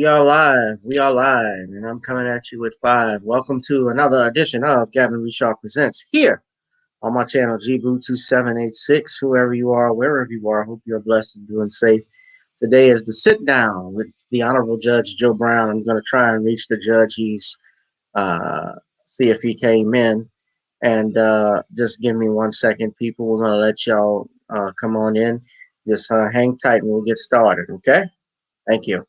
We are live. We are live, and I'm coming at you with five. Welcome to another edition of Gavin Richard Presents here on my channel, GBoo2786. Whoever you are, wherever you are, I hope you're blessed and doing safe. Today is the sit down with the Honorable Judge Joe Brown. I'm going to try and reach the judge. He's uh, see if he came in, and just give me 1 second, people. We're going to let y'all come on in. Just hang tight, and we'll get started. Okay? Thank you.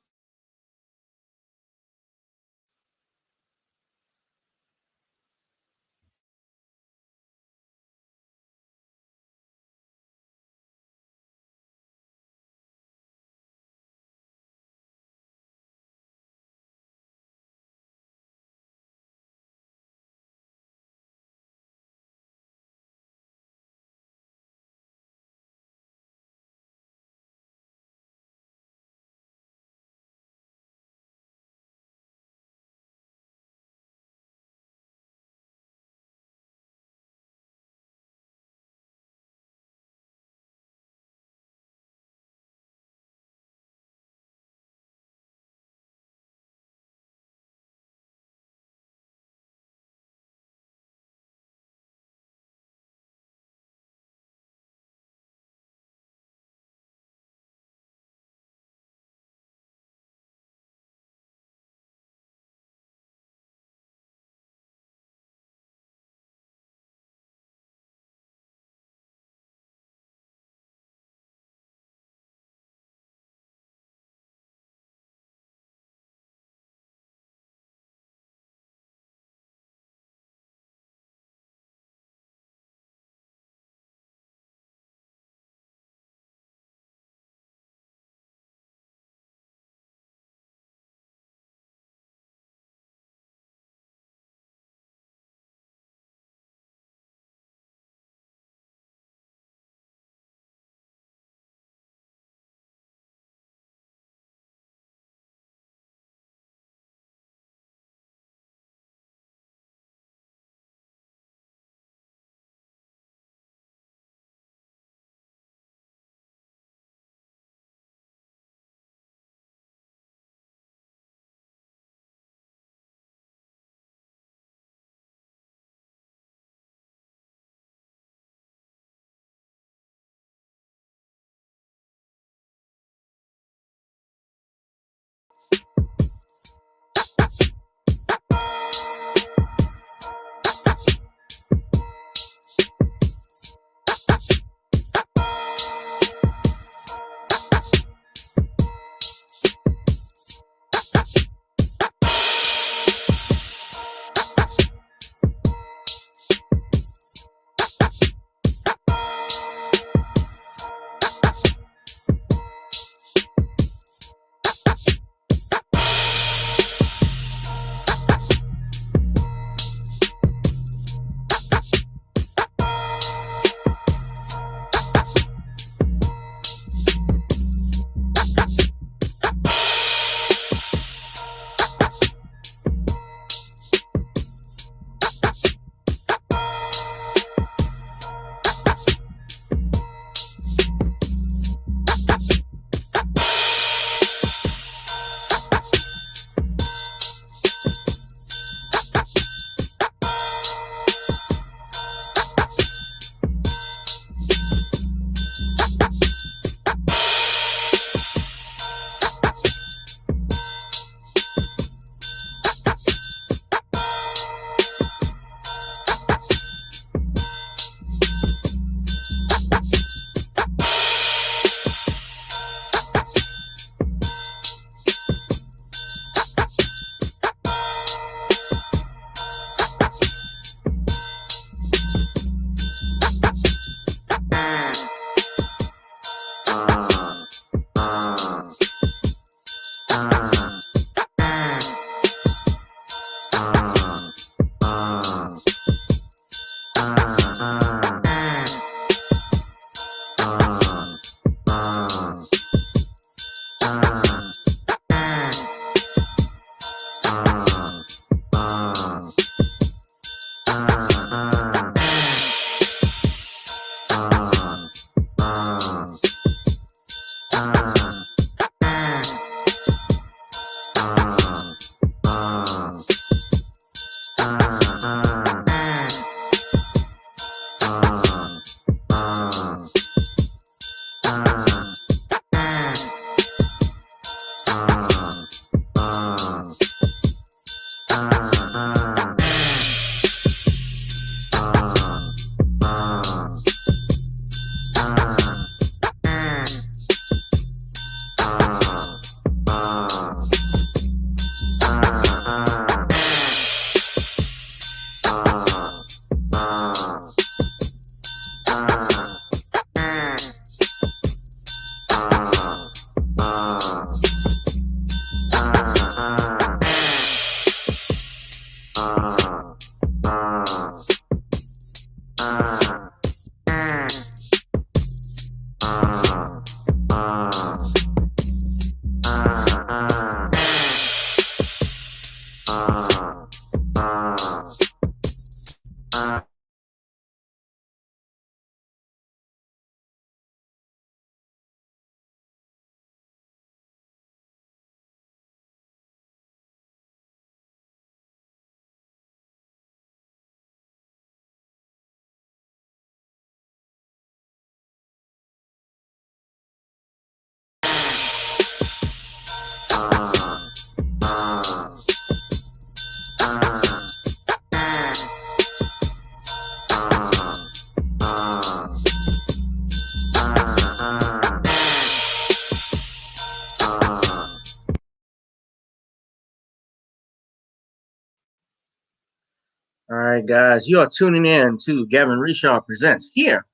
All right, guys, you are tuning in to Gavin Richard Presents here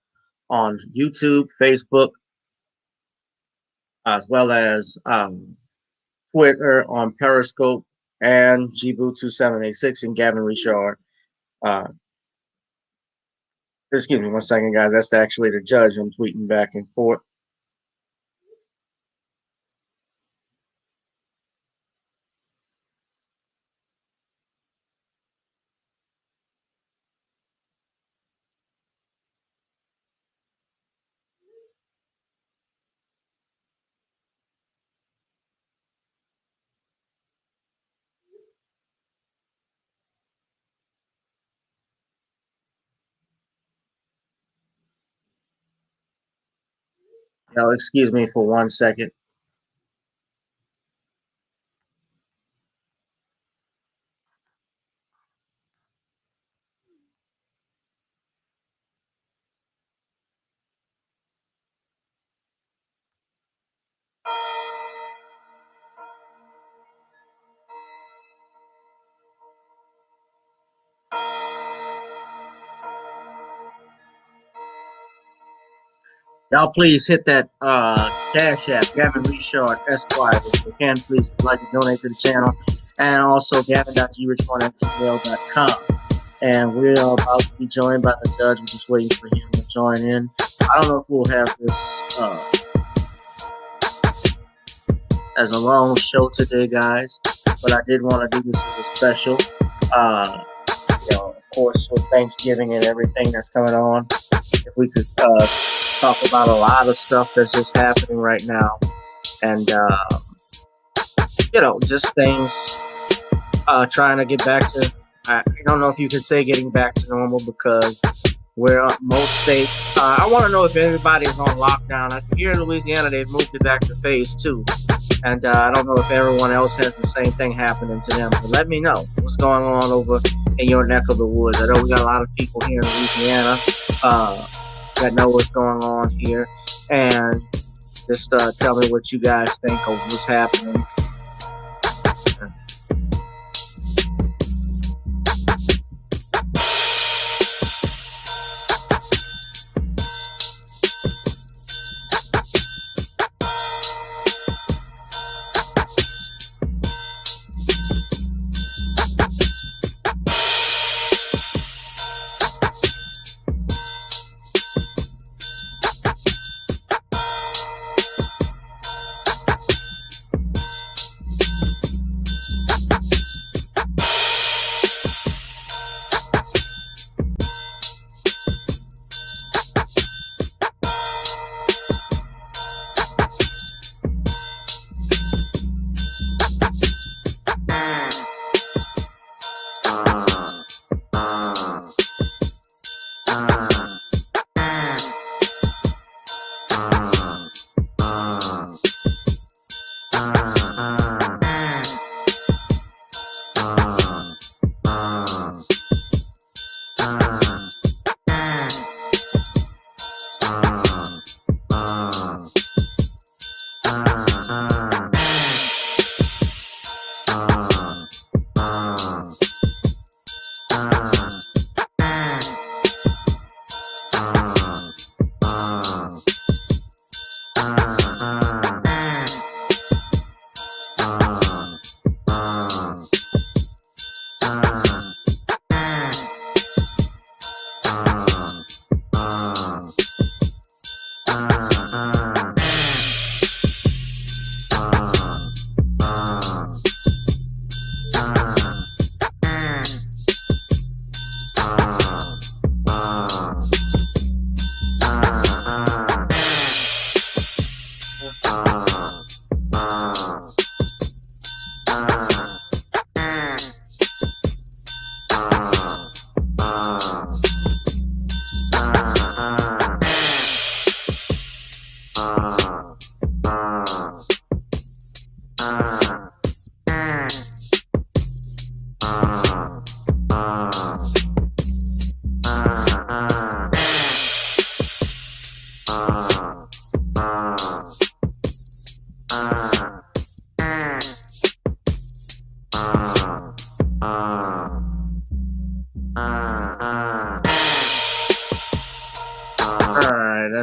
on YouTube, Facebook, as well as Twitter, on Periscope, and GBoo2786 and Gavin Richard. Uh, excuse me 1 second, guys. That's actually the judge. I'm tweeting back and forth. Y'all, excuse me for 1 second. Y'all, please hit that Cash App, Gavin Richard Esquire. If you can, please, if you'd like to donate to the channel. And also Gavin.grichard@gmail.com. And we're about to be joined by the judge. We're just waiting for him to join in. I don't know if we'll have this as a long show today, guys, but I did want to do this as a special. Of course, with Thanksgiving and everything that's coming on, if we could talk about a lot of stuff that's just happening right now, and just things trying to get back to. I don't know if you could say getting back to normal because where most states. I want to know if everybody's on lockdown. Here in Louisiana, they've moved it back to phase 2. And I don't know if everyone else has the same thing happening to them. But let me know what's going on over in your neck of the woods. I know we got a lot of people here in Louisiana that know what's going on here. And just tell me what you guys think of what's happening.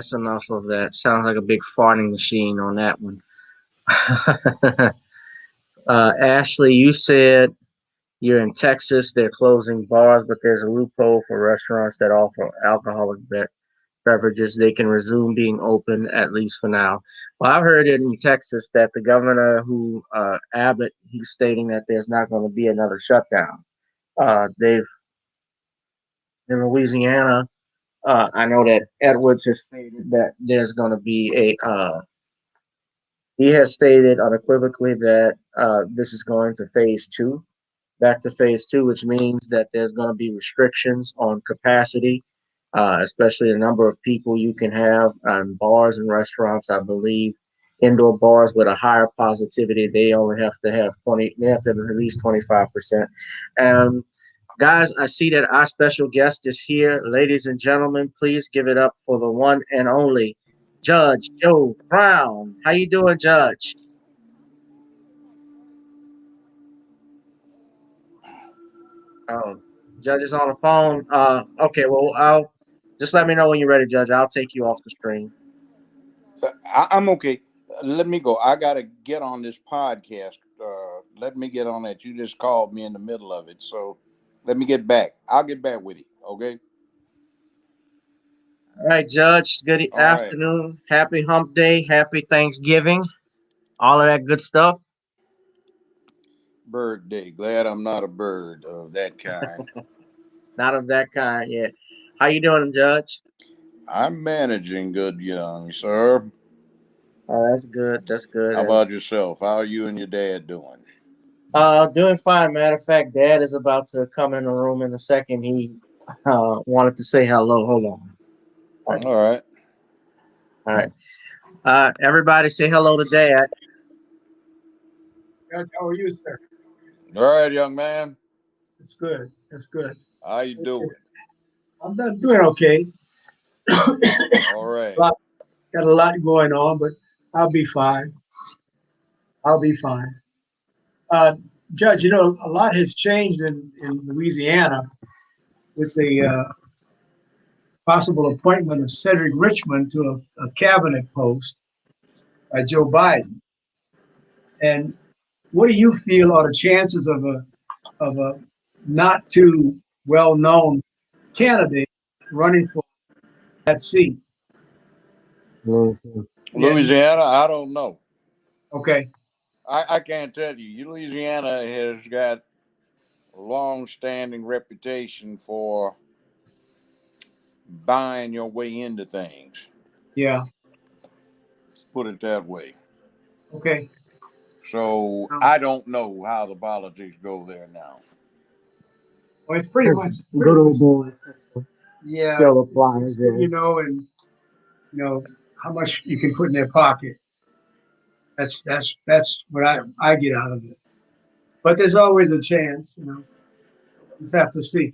that's enough of that. Sounds like a big farting machine on that one. Ashley, you said you're in Texas. They're closing bars, but there's a loophole for restaurants that offer alcoholic beverages. They can resume being open, at least for now. Well, I've heard in Texas that the governor, Abbott, he's stating that there's not going to be another shutdown. They've in Louisiana. I know that Edwards has stated that there's going to be he has stated unequivocally that this is going to phase two, back to phase two, which means that there's going to be restrictions on capacity, especially the number of people you can have on bars and restaurants. I believe indoor bars with a higher positivity, they only have to have 20, they have to have at least 25%. And guys, I see that our special guest is here. Ladies and gentlemen, please give it up for the one and only Judge Joe Brown. How you doing, Judge? Oh, Judge is on the phone. Okay, well, I'll just let me know when you're ready, Judge. I'll take you off the screen. I'm okay. Let me go. I got to get on this podcast. Let me get on that. You just called me in the middle of it. So let me get back. I'll get back with you. Okay. All right, Judge. Good All right. afternoon. Happy Hump Day. Happy Thanksgiving. All of that good stuff. Bird day. Glad I'm not a bird of that kind. Not of that kind yet. How you doing, Judge? I'm managing good, young sir. Oh, that's good. That's good. How And about yourself? How are you and your dad doing? doing fine. Matter of fact, Dad is about to come in the room in a second. He wanted to say hello. Hold on. All right. All right. All right. Everybody say hello to Dad. Judge, how are you, sir? All right, young man. That's good. That's good. How you doing? I'm doing okay. All right. Lot, got a lot going on, but I'll be fine. I'll be fine. Uh, Judge, a lot has changed in Louisiana with the possible appointment of Cedric Richmond to a cabinet post by Joe Biden. And what do you feel are the chances of a not too well known candidate running for that seat? Yeah. Louisiana, I don't know. Okay. I can't tell you. Louisiana has got a long-standing reputation for buying your way into things. Yeah. Let's put it that way. Okay. So I don't know how the politics go there now. Well, it's pretty much Good old boy system yeah. still applies there. And how much you can put in their pocket. That's what I get out of it. But there's always a chance. Just have to see.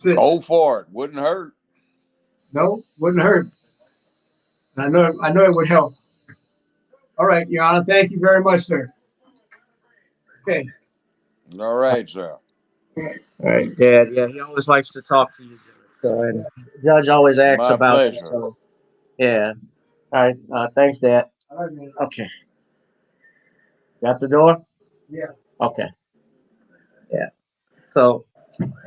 Go for it. Wouldn't hurt. No, wouldn't hurt. I know it would help. All right, Your Honor. Thank you very much, sir. Okay. All right, sir. All right, Dad. Yeah, he always likes to talk to you, Judge. So, and Judge always asks My about you. pleasure. So, yeah. All right. Thanks, Dad. All right, man. Okay. Got the door? Yeah. Okay. Yeah. So,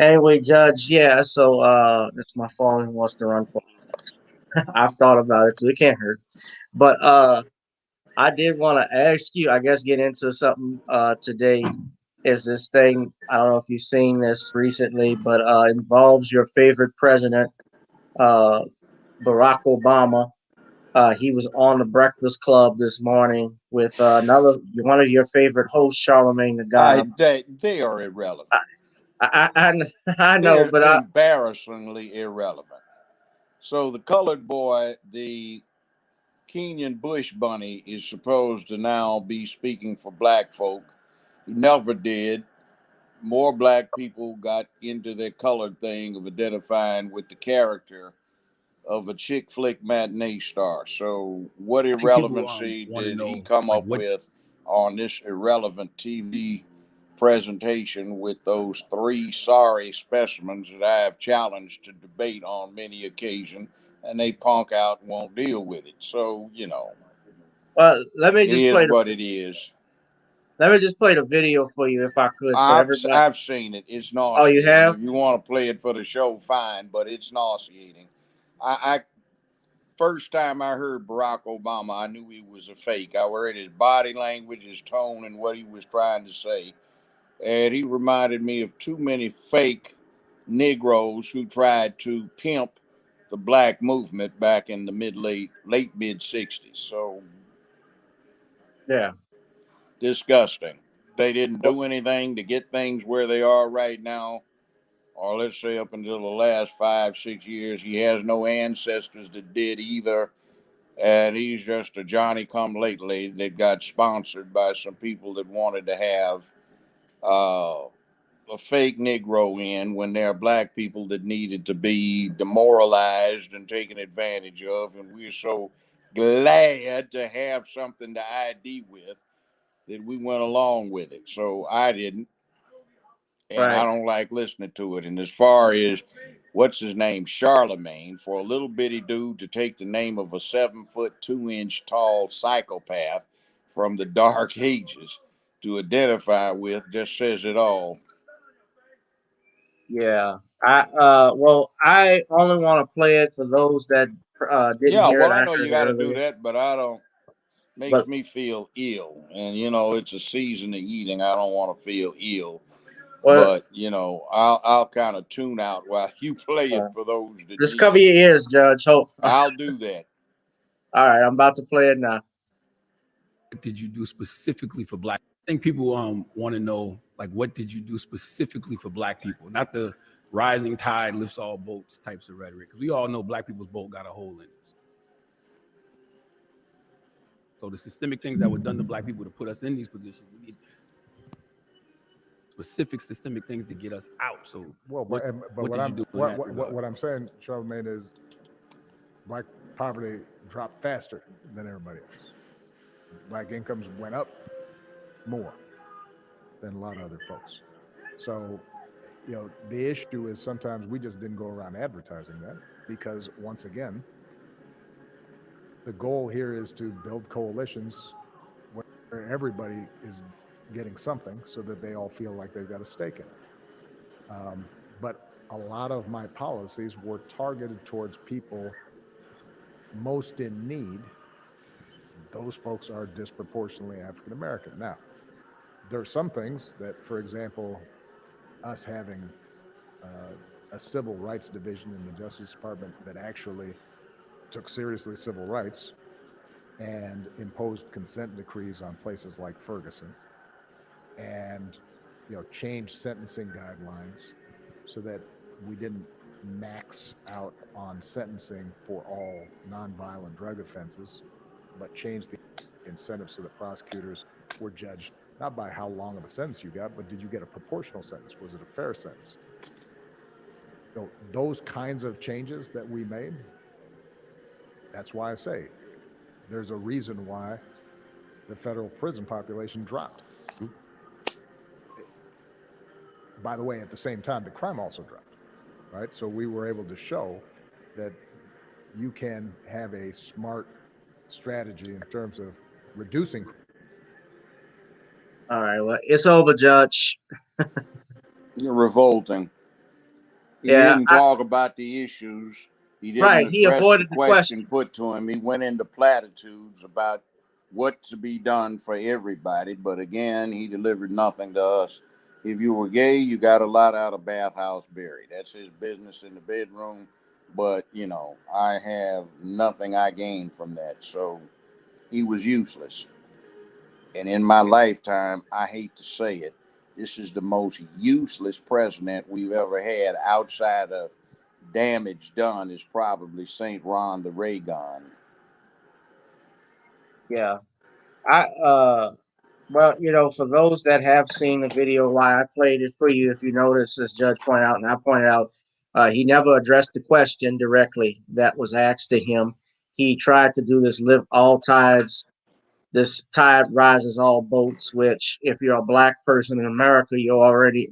anyway, Judge. Yeah. So, it's my phone. He wants to run for. I've thought about it too. It can't hurt. But I did want to ask you. I guess get into something today. Is this thing? I don't know if you've seen this recently, but involves your favorite president, uh, Barack Obama. He was on the Breakfast Club this morning with another one of your favorite hosts, Charlemagne the God. They are irrelevant. I know, They're but embarrassingly irrelevant. So the colored boy, the Kenyan Bush bunny, is supposed to now be speaking for black folk. He never did. More black people got into their colored thing of identifying with the character of a chick flick matinee star. So, what People irrelevancy want to did he know, come like, up what with on this irrelevant TV presentation with those three sorry specimens that I have challenged to debate on many occasions, and they punk out and won't deal with it. So, Well, let me it just is play the what it is. let me just play the video for you if I could, so everybody. I've seen it. It's Oh, you nauseating. have? If you want to play it for the show, fine, but it's nauseating. I first time I heard Barack Obama, I knew he was a fake. I read his body language, his tone, and what he was trying to say, and he reminded me of too many fake Negroes who tried to pimp the black movement back in the late mid '60s. So Yeah. disgusting. They didn't Well, do anything to get things where they are right now, or let's say up until the last 5, 6 years. He has no ancestors that did either, and he's just a Johnny come lately that got sponsored by some people that wanted to have a fake Negro in when there are black people that needed to be demoralized and taken advantage of, and we're so glad to have something to ID with that we went along with it. So I didn't, and I right. don't like listening to it. And as far as what's his name, Charlemagne, for a little bitty dude to take the name of a 7'2" tall psychopath from the Dark Ages to identify with just says it all. Yeah. I only want to play it for those that didn't Yeah, hear well, it. I I know heard you it got to do earlier. that, but I don't. Makes But me feel ill, and it's a season of eating. I don't want to feel ill, what but I'll kind of tune out while you play it uh, for those that just need cover it. your ears, Judge. Hope. All I'll do that. right, I'm about to play it now. What did you do specifically for black? I think people want to know, like, what did you do specifically for black people? Not the rising tide lifts all boats types of rhetoric, because we all know black people's boat got a hole in it. So the systemic things that were done to black people to put us in these positions, we need specific systemic things to get us out. So what did you do in that regard? What I'm saying, Charlemagne, is black poverty dropped faster than everybody else. Black incomes went up more than a lot of other folks. So, the issue is sometimes we just didn't go around advertising that, because once again, the goal here is to build coalitions where everybody is getting something so that they all feel like they've got a stake in it. But a lot of my policies were targeted towards people most in need. Those folks are disproportionately African American. Now, there are some things that, for example, us having a civil rights division in the Justice Department that actually took seriously civil rights and imposed consent decrees on places like Ferguson, and changed sentencing guidelines so that we didn't max out on sentencing for all nonviolent drug offenses, but changed the incentives so that prosecutors were judged not by how long of a sentence you got, but did you get a proportional sentence? Was it a fair sentence? So those kinds of changes that we made, that's why I say there's a reason why the federal prison population dropped. By the way, at the same time, the crime also dropped, right? So we were able to show that you can have a smart strategy in terms of reducing. All right, well, it's over, Judge. You're revolting. He Yeah, didn't talk about the issues. He didn't right. He address the avoided the question. question put to him. He went into platitudes about what to be done for everybody. But again, he delivered nothing to us. If you were gay, you got a lot out of bathhouse Barry. That's his business in the bedroom. But, I have nothing I gained from that. So he was useless. And in my lifetime, I hate to say it, this is the most useless president we've ever had outside of damage done is probably St. Ron the Raygun. Yeah, I well, for those that have seen the video, why I played it for you, if you notice, as Judge pointed out, and I pointed out, he never addressed the question directly that was asked to him. He tried to do this this tide rises all boats, which if you're a black person in America, you already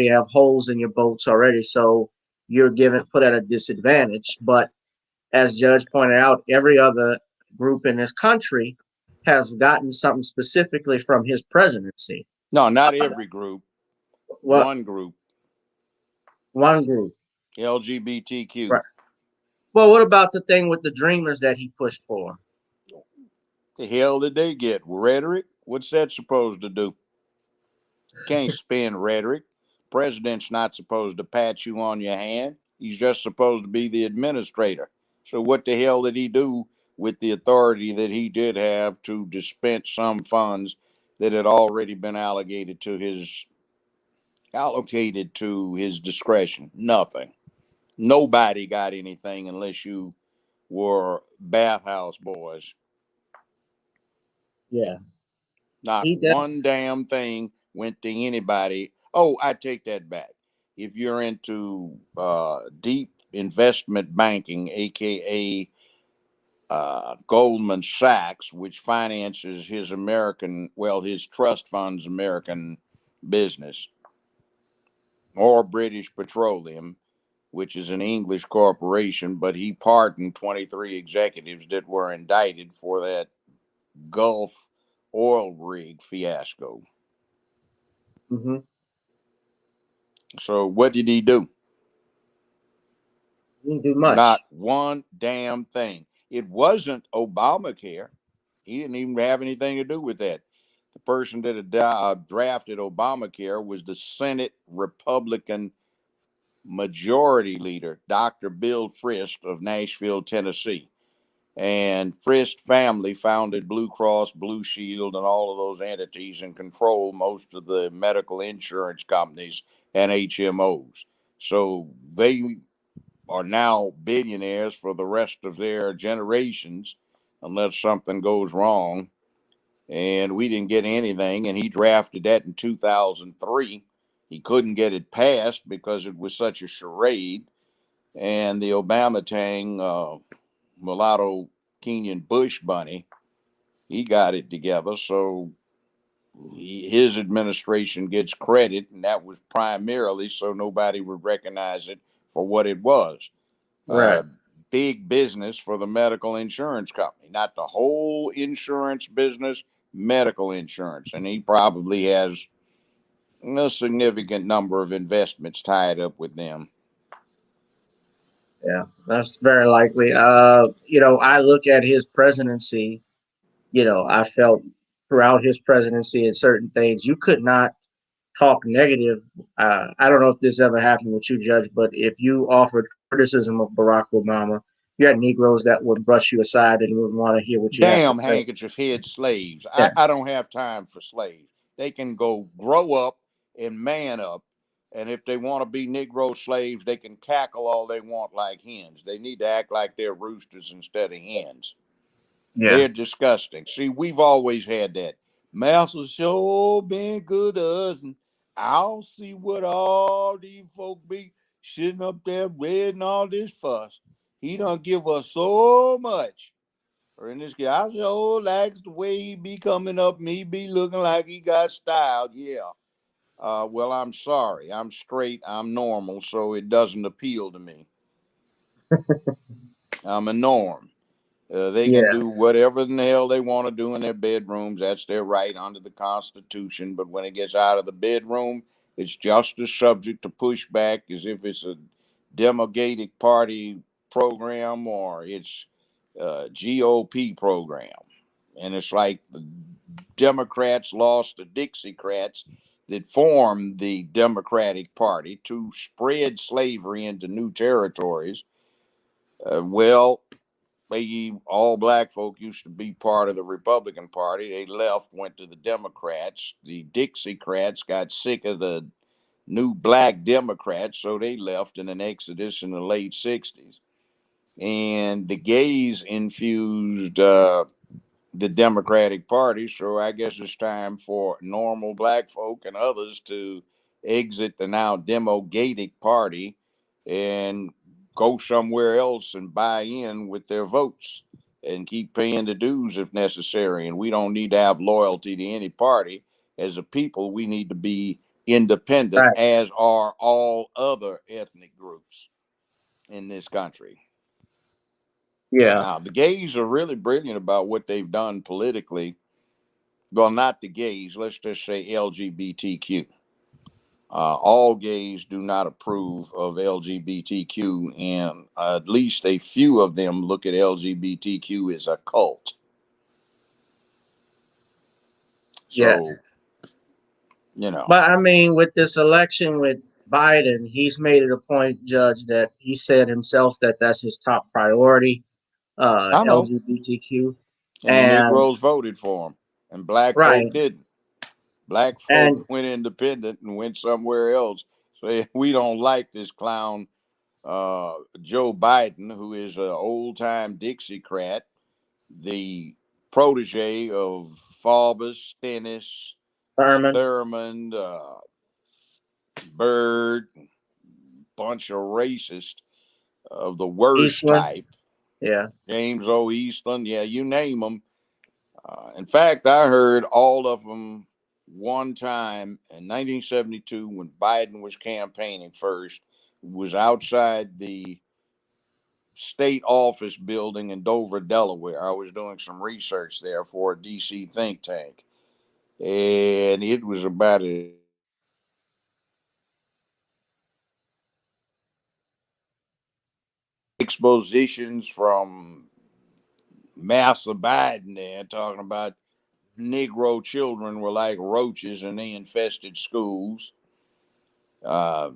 have holes in your boats already, so you're given put at a disadvantage. But as Judge pointed out, every other group in this country has gotten something specifically from his presidency. No, not every group. Well, One group, one group. LGBTQ. Right. Well, what about the thing with the dreamers that he pushed for? The hell did they get? Rhetoric? What's that supposed to do? Can't spin rhetoric. President's not supposed to pat you on your hand. He's just supposed to be the administrator. So what the hell did he do with the authority that he did have to dispense some funds that had already been allocated to his discretion? Nothing. Nobody got anything unless you were bathhouse boys. Yeah, Not he did. one damn thing went to anybody. Oh, I take that back. If you're into deep investment banking, aka Goldman Sachs, which finances his trust fund's American business, or British Petroleum, which is an English corporation, but he pardoned 23 executives that were indicted for that Gulf oil rig fiasco. Mm-hmm. So what did he do? He didn't do much. Not one damn thing. It wasn't Obamacare. He didn't even have anything to do with that. The person that had drafted Obamacare was the Senate Republican Majority Leader, Dr. Bill Frist of Nashville, Tennessee. And Frist family founded Blue Cross, Blue Shield, and all of those entities and control most of the medical insurance companies and HMOs. So they are now billionaires for the rest of their generations unless something goes wrong. And we didn't get anything. And he drafted that in 2003. He couldn't get it passed because it was such a charade. And the Obama tang, mulatto Kenyan Bush bunny, he got it together. So his administration gets credit. And that was primarily so nobody would recognize it for what it was. Right. Big business for the medical insurance company, not the whole insurance business, medical insurance. And he probably has a significant number of investments tied up with them. Yeah, that's very likely. I look at his presidency. I felt throughout his presidency and certain things, you could not talk negative. I don't know if this ever happened with you, Judge, but if you offered criticism of Barack Obama, you had Negroes that would brush you aside and wouldn't want to hear what you have to Damn say. handkerchief head slaves. Yeah, I don't have time for slaves. They can go grow up and man up. And if they want to be Negro slaves, they can cackle all they want like hens. They need to act like they're roosters instead of hens. yeah, They're disgusting. See, we've always had that. Master sure been good to us. And I don't see what all these folk be sitting up there reading all this fuss. He done give us so much. Or in this case, I sure likes the way he be coming up and he be looking like he got style. Yeah. Well, I'm sorry. I'm straight. I'm normal, so it doesn't appeal to me. I'm a norm. They can yeah, do whatever in the hell they want to do in their bedrooms. That's their right under the Constitution. But when it gets out of the bedroom, it's just as subject to pushback as if it's a Democratic Party program or it's a GOP program. And it's like the Democrats lost the Dixiecrats that formed the Democratic Party to spread slavery into new territories. Well, all black folk used to be part of the Republican Party. They left, went to the Democrats. The Dixiecrats got sick of the new black Democrats, so they left in an exodus in the late 60s. And the gays infused the Democratic Party, so I guess it's time for normal black folk and others to exit the now Democratic Party and go somewhere else and buy in with their votes. and keep paying the dues if necessary. And we don't need to have loyalty to any party. As a people, we need to be independent, Right. as are all other ethnic groups in this country. Yeah. Now, the gays are really brilliant about what they've done politically. Well, not the gays, let's just say LGBTQ. All gays do not approve of LGBTQ, and at least a few of them look at LGBTQ as a cult. Yeah. So, you know, But I mean, with this election with Biden, he's made it a point, Judge, that he said himself that that's his top priority, I know. LGBTQ, And the and Negroes voted for him, and black right, folk didn't. Black folk and went independent and went somewhere else. So we don't like this clown, Joe Biden, who is an old time Dixiecrat, the protege of Faubus, Stennis, Thurman, Thurmond, Bird, bunch of racists of the worst Eastland, type. yeah, James O. Eastland, yeah, you name them. In fact, I heard all of them one time in 1972 when Biden was campaigning first. Was outside the state office building in Dover, Delaware. I was doing some research there for a DC think tank, and it was about expositions from Massa Biden there talking about Negro children were like roaches and they infested schools. Uh,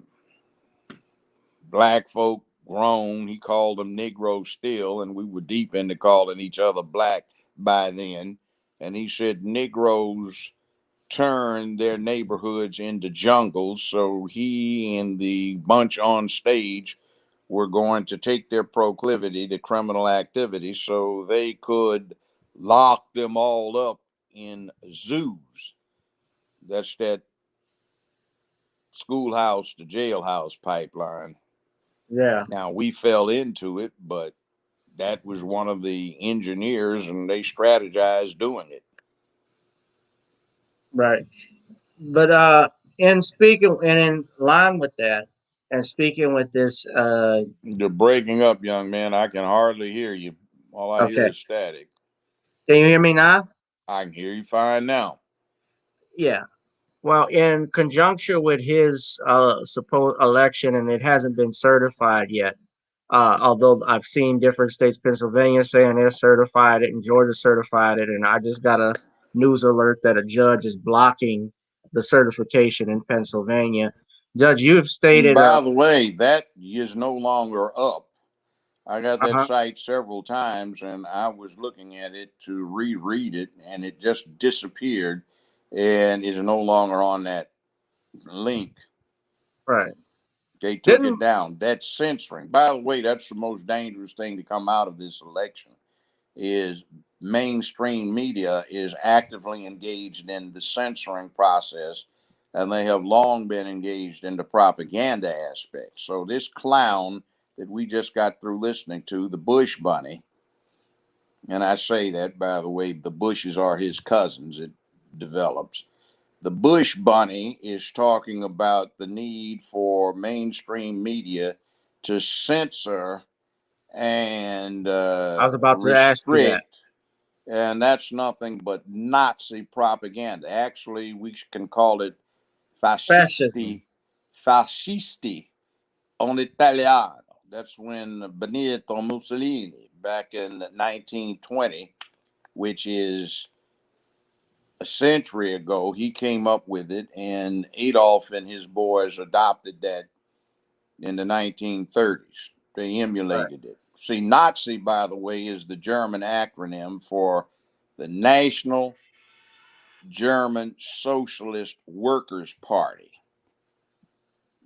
Black folk grown. He called them Negroes still, and we were deep into calling each other black by then. And he said Negroes turned their neighborhoods into jungles, so he and the bunch on stage were going to take their proclivity to criminal activity so they could lock them all up in zoos. That's that schoolhouse to jailhouse pipeline. yeah, Now, we fell into it, but that was one of the engineers, and they strategized doing it. right. But in speaking and in line with that, and speaking with this, You're breaking up, young man. I can hardly hear you. All I hear okay, is static. can you hear me now? I can hear you fine now. Yeah. Well, in conjunction with his supposed election, and it hasn't been certified yet. Although I've seen different states, Pennsylvania saying they're certified it, and Georgia certified it, and I just got a news alert that a judge is blocking the certification in Pennsylvania. Judge, you've And stated, by the way, that is no longer up. I got that uh-huh, site several times, and I was looking at it to reread it, and it just disappeared and is no longer on that link. right, They took it didn't down. That's censoring. By the way, that's the most dangerous thing to come out of this election is mainstream media is actively engaged in the censoring process, and they have long been engaged in the propaganda aspect. So this clown that we just got through listening to, the Bush Bunny, and I say that, by the way, the Bushes are his cousins, it develops. The Bush Bunny is talking about the need for mainstream media to censor and I was about to ask you that. restrict, and that's nothing but Nazi propaganda. Actually, we can call it Fascism. fascisti, fascisti on Italiano. That's when Benito Mussolini, back in 1920, which is a century ago, he came up with it, and Adolf and his boys adopted that in the 1930s. They Right. emulated it. See, Nazi, by the way, is the German acronym for the National German Socialist Workers' Party.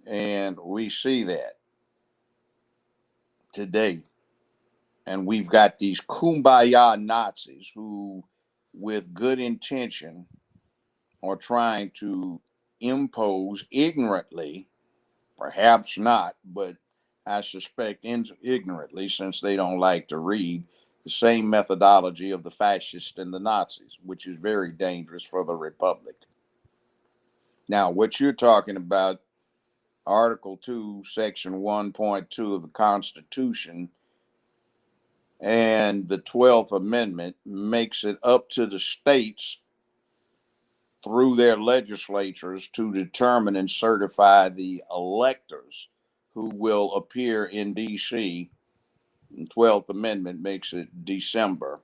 And we see that today. And we've got these kumbaya Nazis who, with good intention, are trying to impose ignorantly, perhaps not, but I suspect ignorantly, since they don't like to read, the same methodology of the fascists and the Nazis, which is very dangerous for the republic. Now, what you're talking about, Article 2, Section 1.2 of the Constitution and the 12th Amendment makes it up to the states through their legislatures to determine and certify the electors who will appear in D.C. The 12th Amendment makes it December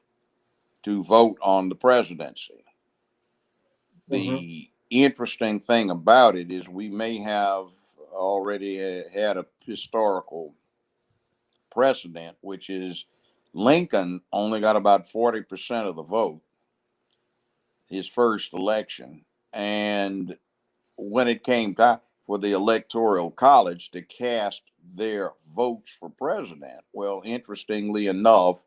to vote on the presidency. The interesting thing about it is we may have already had a historical precedent, which is Lincoln only got about 40% of the vote his first election. And when it came time for the Electoral College to cast their votes for president, well, interestingly enough,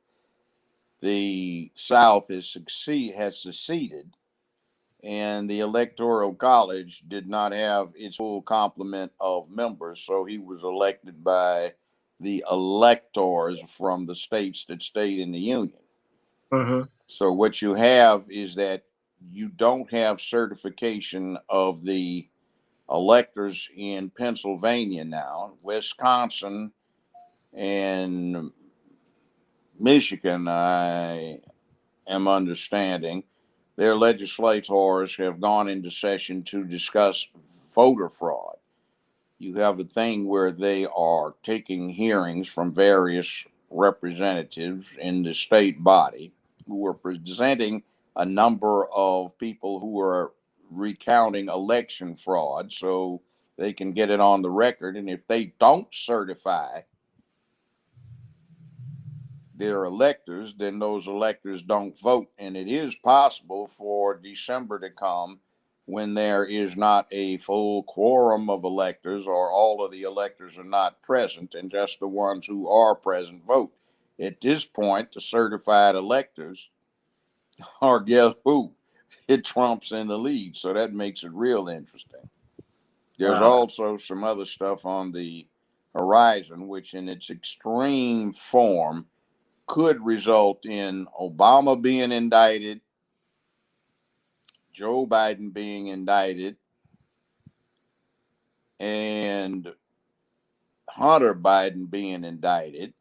the South has seceded, and the Electoral College did not have its full complement of members, so he was elected by the electors from the states that stayed in the Union. So what you have is that you don't have certification of the electors in Pennsylvania now. Wisconsin and Michigan, I am understanding, their legislators have gone into session to discuss voter fraud. You have a thing where they are taking hearings from various representatives in the state body who are presenting a number of people who are recounting election fraud so they can get it on the record. And if they don't certify their electors, then those electors don't vote. And it is possible for December to come when there is not a full quorum of electors, or all of the electors are not present and just the ones who are present vote. At this point, the certified electors are, guess who? It Trump's in the lead. So that makes it real interesting. There's also some other stuff on the horizon, which in its extreme form could result in Obama being indicted, Joe Biden being indicted, and Hunter Biden being indicted.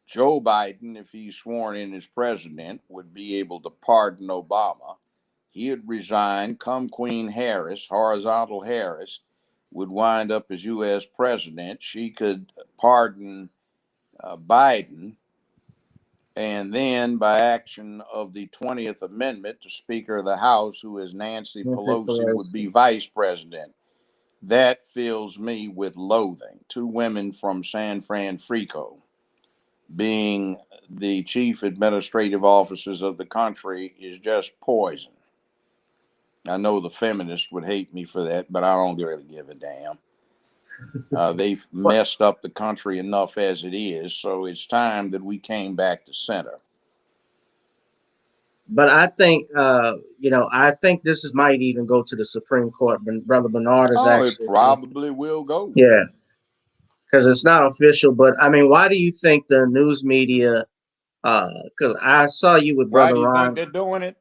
Joe Biden, if he's sworn in as president, would be able to pardon Obama. He would resign, come Queen Harris, horizontal Harris, would wind up as U.S. president. She could pardon Biden. And then, by action of the 20th Amendment, the Speaker of the House, who is Nancy Pelosi, would be vice president. That fills me with loathing. Two women from San Francisco being the chief administrative officers of the country is just poison. I know the feminists would hate me for that, but I don't really give a damn. They've messed up the country enough as it is, so it's time that we came back to center. But I think, I think this might even go to the Supreme Court. Brother Bernard is actually. It probably will go. Yeah, because it's not official. But I mean, why do you think the news media? Because I saw you with Brother Ron. Why do you think they're doing it?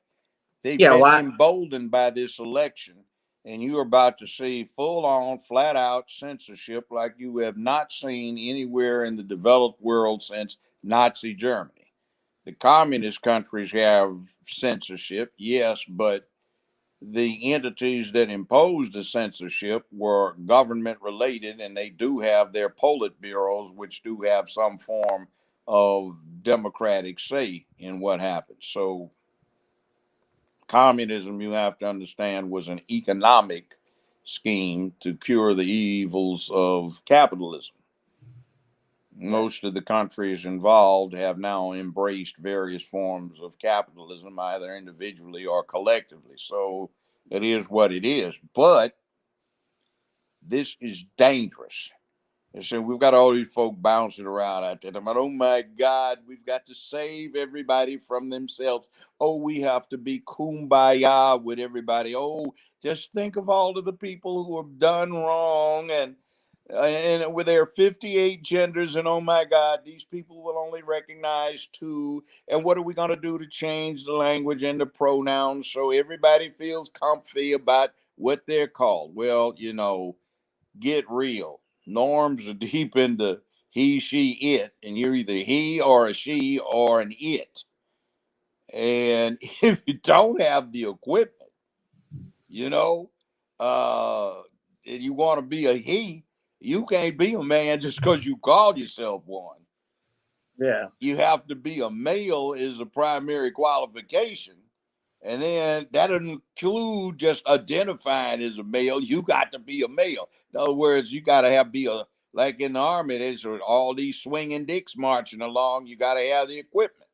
They've been emboldened by this election, and you are about to see full-on, flat-out censorship like you have not seen anywhere in the developed world since Nazi Germany. The communist countries have censorship, yes, but the entities that imposed the censorship were government related, and they do have their Politburos, which do have some form of democratic say in what happens. So communism, you have to understand, was an economic scheme to cure the evils of capitalism. Most of the countries involved have now embraced various forms of capitalism, either individually or collectively. So it is what it is. But this is dangerous. And so we've got all these folk bouncing around out there. But oh my God, we've got to save everybody from themselves. Oh, we have to be kumbaya with everybody. Oh, just think of all of the people who have done wrong, and And with their 58 genders, and oh my God, these people will only recognize two. And what are we going to do to change the language and the pronouns so everybody feels comfy about what they're called? Well, get real. Norms are deep into he, she, it, and you're either he or a she or an it. And if you don't have the equipment, you know, and you want to be a he, you can't be a man just because you call yourself one. Yeah. You have to be a male is a primary qualification. And then that doesn't include just identifying as a male. You got to be a male. In other words, you got to like in the army, there's all these swinging dicks marching along. You got to have the equipment.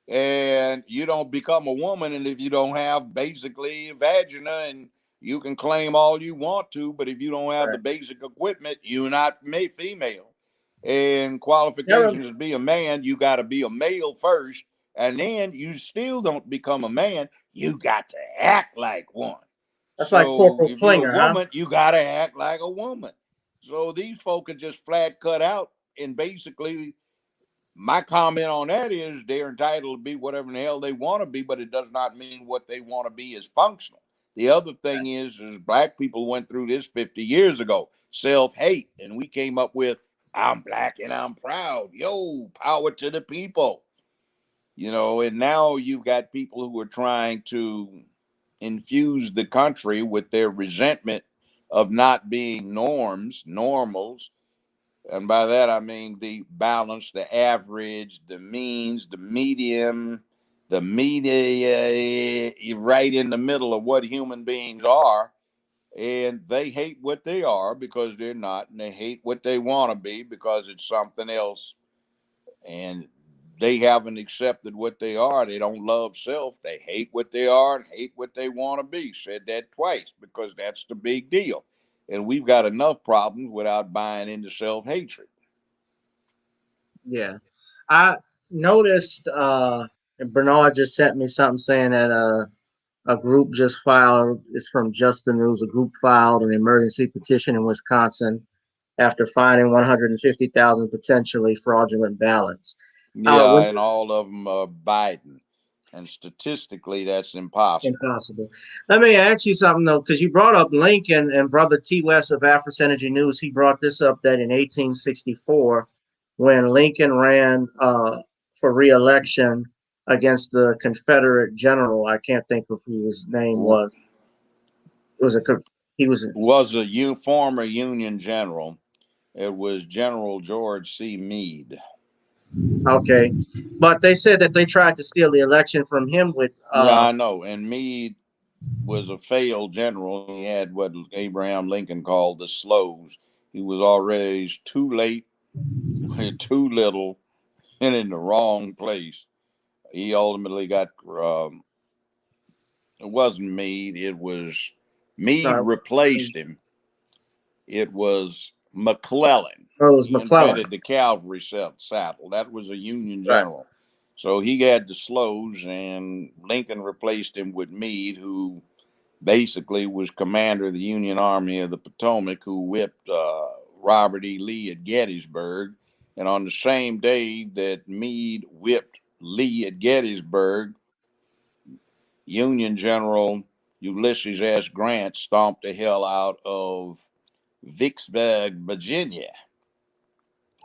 And you don't become a woman, and if you don't have basically vagina, and you can claim all you want to, but if you don't have the Right. basic equipment, you're not female. And Yeah, qualifications to be a man, you got to be a male first, and then you still don't become a man. You got to act like one. that's like So Corporal if you're a Klinger, huh? woman, you got to act like a woman. So these folk are just flat cut out, and basically my comment on that is they're entitled to be whatever the hell they want to be, but it does not mean what they want to be is functional. The other thing is black people went through this 50 years ago, self-hate, and we came up with I'm black and I'm proud. Yo, power to the people. And now you've got people who are trying to infuse the country with their resentment of not being normals, and by that, I mean the balance, the average, the means, the medium, the media, right in the middle of what human beings are. And they hate what they are because they're not, and they hate what they want to be because it's something else. And they haven't accepted what they are. They don't love self. They hate what they are and hate what they want to be. Said that twice because that's the big deal. And we've got enough problems without buying into self hatred. Yeah. I noticed Bernard just sent me something saying that a group just filed, it's from Just the News, a group filed an emergency petition in Wisconsin after finding 150,000 potentially fraudulent ballots. Yeah, When and all of them are Biden. And statistically, that's impossible. Impossible. Let me ask you something though, because you brought up Lincoln and Brother T. West of Afro Energy News. He brought this up that in 1864, when Lincoln ran for re-election against the Confederate general, I can't think of who his name was. It was a he was Was a former Union general. It was General George C. Meade. okay, but they said that they tried to steal the election from him with Yeah, I know. And Meade was a failed general. He had what Abraham Lincoln called the slows. He was already too late, too little, and in the wrong place. He ultimately got. It wasn't Meade. It was Meade no, replaced him. It was McClellan. it was He McClellan, invented the cavalry saddle. That was a Union right? general. So he had the slows, and Lincoln replaced him with Meade, who basically was commander of the Union Army of the Potomac, who whipped Robert E. Lee at Gettysburg. And on the same day that Meade whipped Lee at Gettysburg, Union General Ulysses S. Grant stomped the hell out of Vicksburg, Virginia.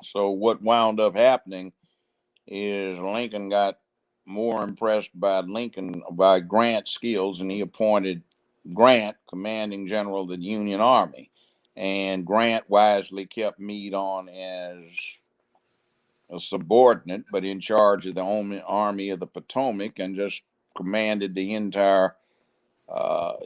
So what wound up happening is Lincoln got more impressed by Grant's skills, and he appointed Grant commanding general of the Union Army. And Grant wisely kept Meade on as a subordinate, but in charge of the Army of the Potomac, and just commanded the entire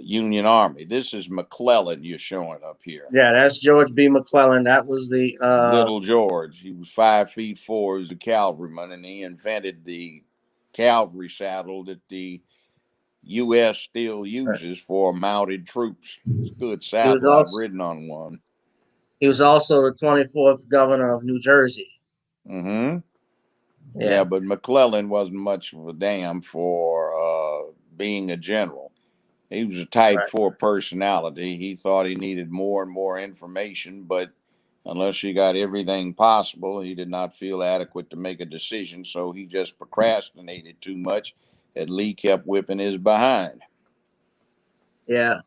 Union Army. This is McClellan you're showing up here. Yeah, that's George B. McClellan. That was the Little George. He was 5'4". He was a cavalryman, and he invented the cavalry saddle that the U.S. still uses for mounted troops. It's a good he was saddle. I've also ridden on one. he was also the 24th governor of New Jersey. Mm-hmm. Yeah, Yeah, but McClellan wasn't much of a damn for being a general. He was a type right. 4 personality. He thought he needed more and more information, but Unless he got everything possible, he did not feel adequate to make a decision, so he just procrastinated too much, and Lee kept whipping his behind. Yeah.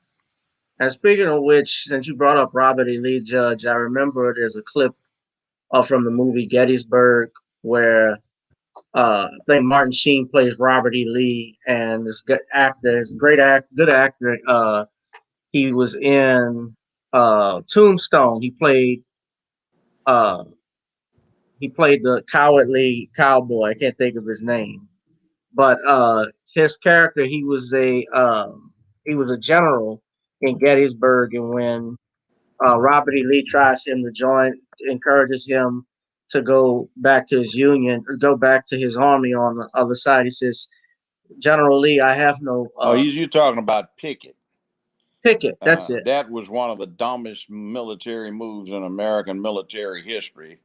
And speaking of which, since you brought up Robert E. Lee Judge, I remember there's a clip from the movie Gettysburg where I think Martin Sheen plays Robert E. Lee, and this good actor, this good actor. He was in Tombstone. Uh, he played the cowardly cowboy. I can't think of his name, but his character, he was a general in Gettysburg, and when Robert E. Lee tries him to join, encourages him to go back to his union or go back to his army on the other side. He says, General Lee, I have no You're talking about Pickett. picket. That's it. That was one of the dumbest military moves in American military history.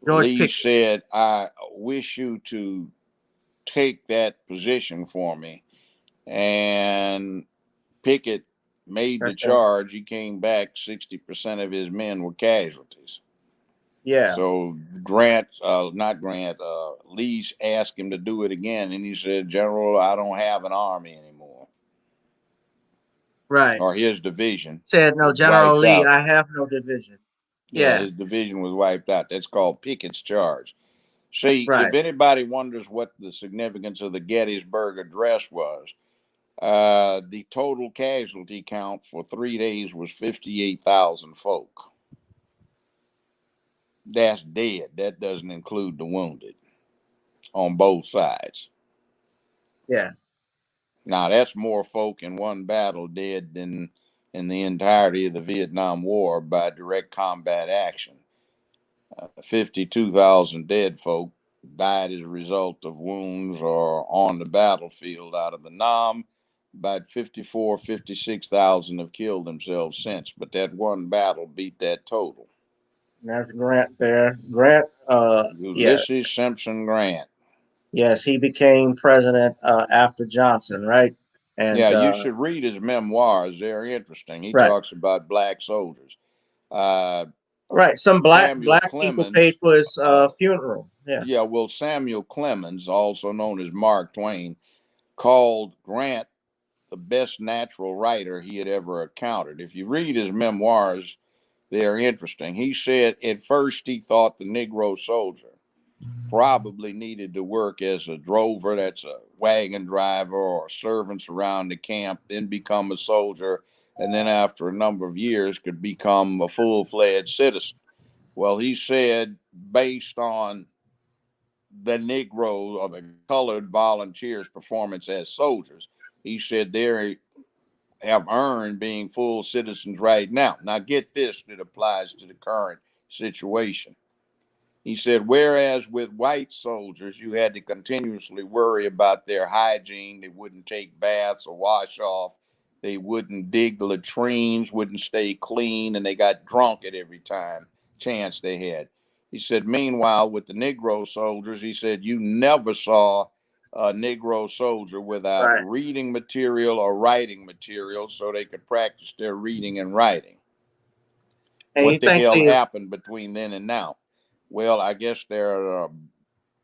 George Lee Pickett. said, I wish you to take that position for me. And Pickett made the That's it. charge. He came back, 60% of his men were casualties. Yeah. So Lee's asked him to do it again. And he said, General, I don't have an army anymore. Right. Or his division Said, no, was General wiped Lee, out. I have no division. Yeah, Yeah. his division was wiped out. That's called Pickett's charge. See, Right. if anybody wonders what the significance of the Gettysburg Address was, the total casualty count for 3 days was 58,000 folk. That's dead. That doesn't include the wounded on both sides. Yeah. Now, that's more folk in one battle dead than in the entirety of the Vietnam War by direct combat action. 52,000 dead folk died as a result of wounds or on the battlefield out of the Nam. About 56,000 have killed themselves since, but that one battle beat that total. And that's Grant there. Grant, yeah. Ulysses Simpson Grant. Yes, he became president after Johnson, right? And Yeah, you should read his memoirs. They're interesting. He right. talks about black soldiers. Right. Some black Samuel people paid Clemens. for his funeral. Yeah. Yeah, well, Samuel Clemens, also known as Mark Twain, called Grant the best natural writer he had ever encountered. If you read his memoirs, they're interesting. He said at first he thought the Negro soldier probably needed to work as a drover, that's a wagon driver, or servants around the camp, then become a soldier, and then after a number of years could become a full-fledged citizen. Well, he said, based on the Negro or the colored volunteers' performance as soldiers, he said they have earned being full citizens right now. Now, get this, that applies to the current situation. He said, whereas with white soldiers, you had to continuously worry about their hygiene. They wouldn't take baths or wash off. They wouldn't dig latrines, wouldn't stay clean, and they got drunk at every time chance they had. He said, meanwhile, with the Negro soldiers, he said, you never saw a Negro soldier without Right. reading material or writing material so they could practice their reading and writing. And you What the think hell the happened between then and now? Well, I guess there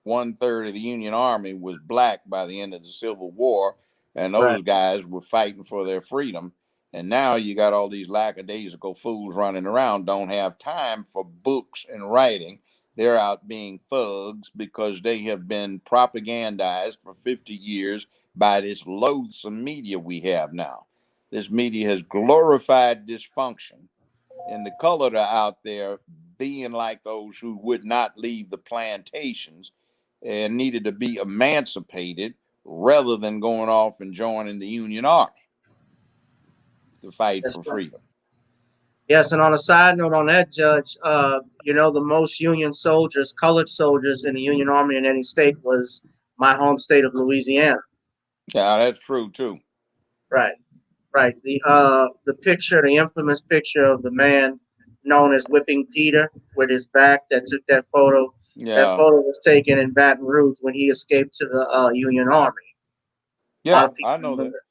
1/3 of the Union Army was black by the end of the Civil War, and right. those guys were fighting for their freedom. And now you got all these lackadaisical fools running around, don't have time for books and writing. They're out being thugs because they have been propagandized for 50 years by this loathsome media we have now. This media has glorified dysfunction, and the colored are out there being like those who would not leave the plantations and needed to be emancipated rather than going off and joining the Union Army to fight That's for right. freedom. Yes, and on a side note on that, Judge, the most Union soldiers, colored soldiers in the Union Army in any state was my home state of Louisiana. Yeah, that's true too. Right, right. The picture, the infamous picture of the man known as Whipping Peter with his back that took that photo. That Yeah, photo was taken in Baton Rouge when he escaped to the Union Army. A lot yeah, of people I know that. remember.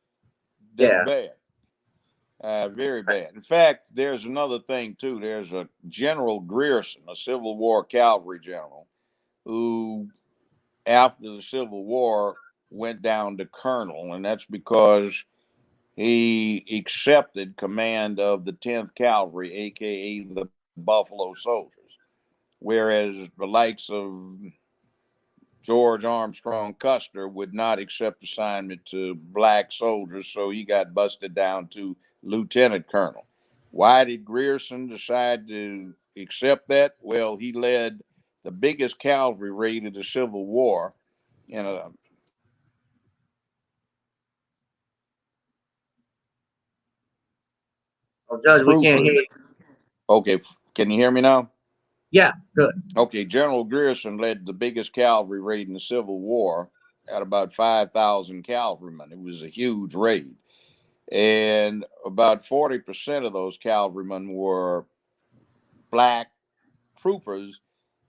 That's Yeah, bad. Very bad. In fact, there's another thing too. There's a General Grierson, a Civil War cavalry general, who, after the Civil War, went down to colonel, and that's because he accepted command of the 10th Cavalry, aka the Buffalo Soldiers, whereas the likes of George Armstrong Custer would not accept assignment to black soldiers, so he got busted down to lieutenant colonel. Why did Grierson decide to accept that? Well, he led the biggest cavalry raid of the Civil War in a Oh, Judge, we can't hear troopers. you. Okay, can you hear me now? Yeah, good. Okay, General Grierson led the biggest cavalry raid in the Civil War at about 5,000 cavalrymen. It was a huge raid. And about 40% of those cavalrymen were black troopers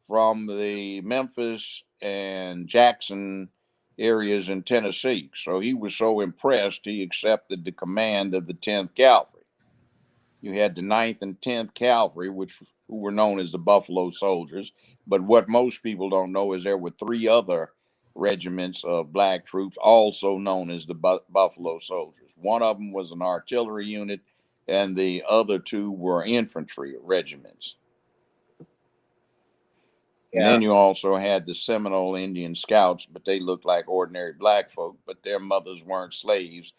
from the Memphis and Jackson areas in Tennessee. So he was so impressed, he accepted the command of the 10th Cavalry. You had the 9th and 10th Cavalry, who were known as the Buffalo Soldiers. But what most people don't know is there were 3 other regiments of black troops, also known as the Buffalo Soldiers. One of them was an artillery unit, and the other 2 were infantry regiments. And Yeah. then you also had the Seminole Indian Scouts, but they looked like ordinary black folk, but their mothers weren't slaves.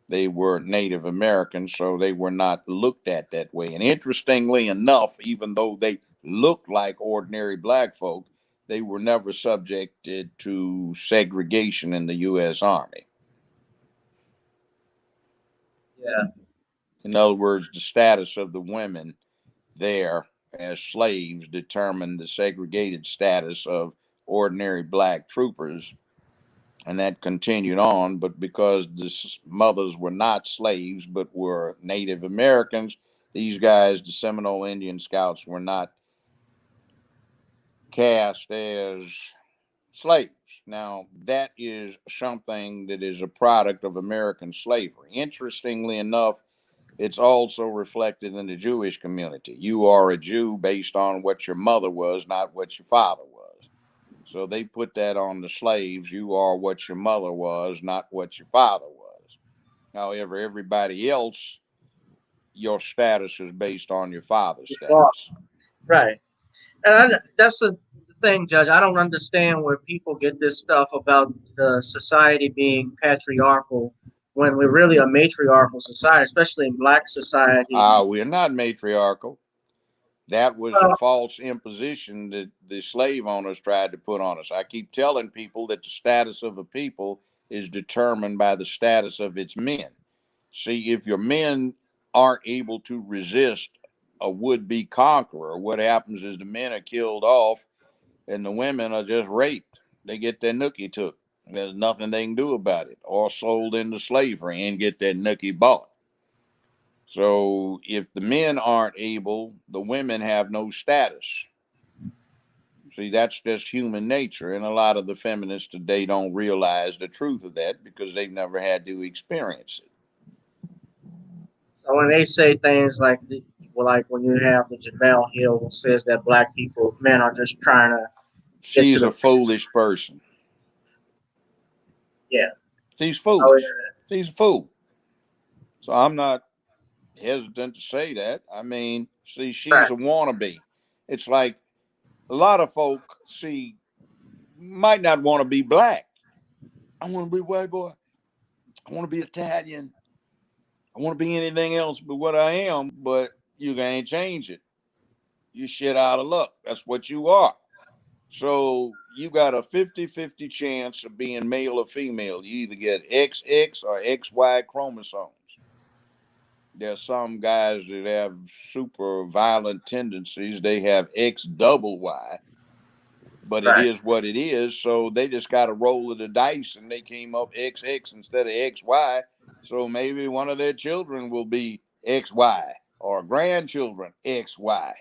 They were Native Americans, so they were not looked at that way. And interestingly enough, even though they looked like ordinary black folk, they were never subjected to segregation in the U.S. Army. Yeah. In other words, the status of the women there as slaves determined the segregated status of ordinary black troopers, and that continued on. But because the mothers were not slaves but were Native Americans, these guys, the Seminole Indian Scouts, were not cast as slaves. Now, that is something that is a product of American slavery. Interestingly enough, it's also reflected in the Jewish community. You are a Jew based on what your mother was, not what your father was. So they put that on the slaves. You are what your mother was, not what your father was. However, everybody else, your status is based on your father's status. Right. And that's the thing, Judge. I don't understand where people get this stuff about the society being patriarchal when we're really a matriarchal society, especially in black society. We're not matriarchal. That was a Well, false imposition that the slave owners tried to put on us. I keep telling people that the status of a people is determined by the status of its men. See, if your men aren't able to resist a would-be conqueror, what happens is the men are killed off and the women are just raped. They get their nookie took. There's nothing they can do about it, or sold into slavery and get their nookie bought. So if the men aren't able, the women have no status. See, that's just human nature. And a lot of the feminists today don't realize the truth of that because they've never had to experience it. so when they say things like, well, like when you have the Jamel Hill who says that black people, men are just trying to get to She's a the, foolish person. yeah. She's Oh, foolish. She's a fool. So I'm not hesitant to say that. I mean, see, yeah. she's a wannabe. It's like a lot of folk, see, might not want to be black. I want to be white boy. I want to be Italian. I want to be anything else but what I am, but you can't change it. You shit out of luck. That's what you are. So you got a 50-50 chance of being male or female. You either get XX or XY chromosomes. There's some guys that have super violent tendencies. They have X double Y, but it Right. is what it is. So they just got to roll of the dice, and they came up XX instead of XY. So maybe one of their children will be XY or grandchildren XY.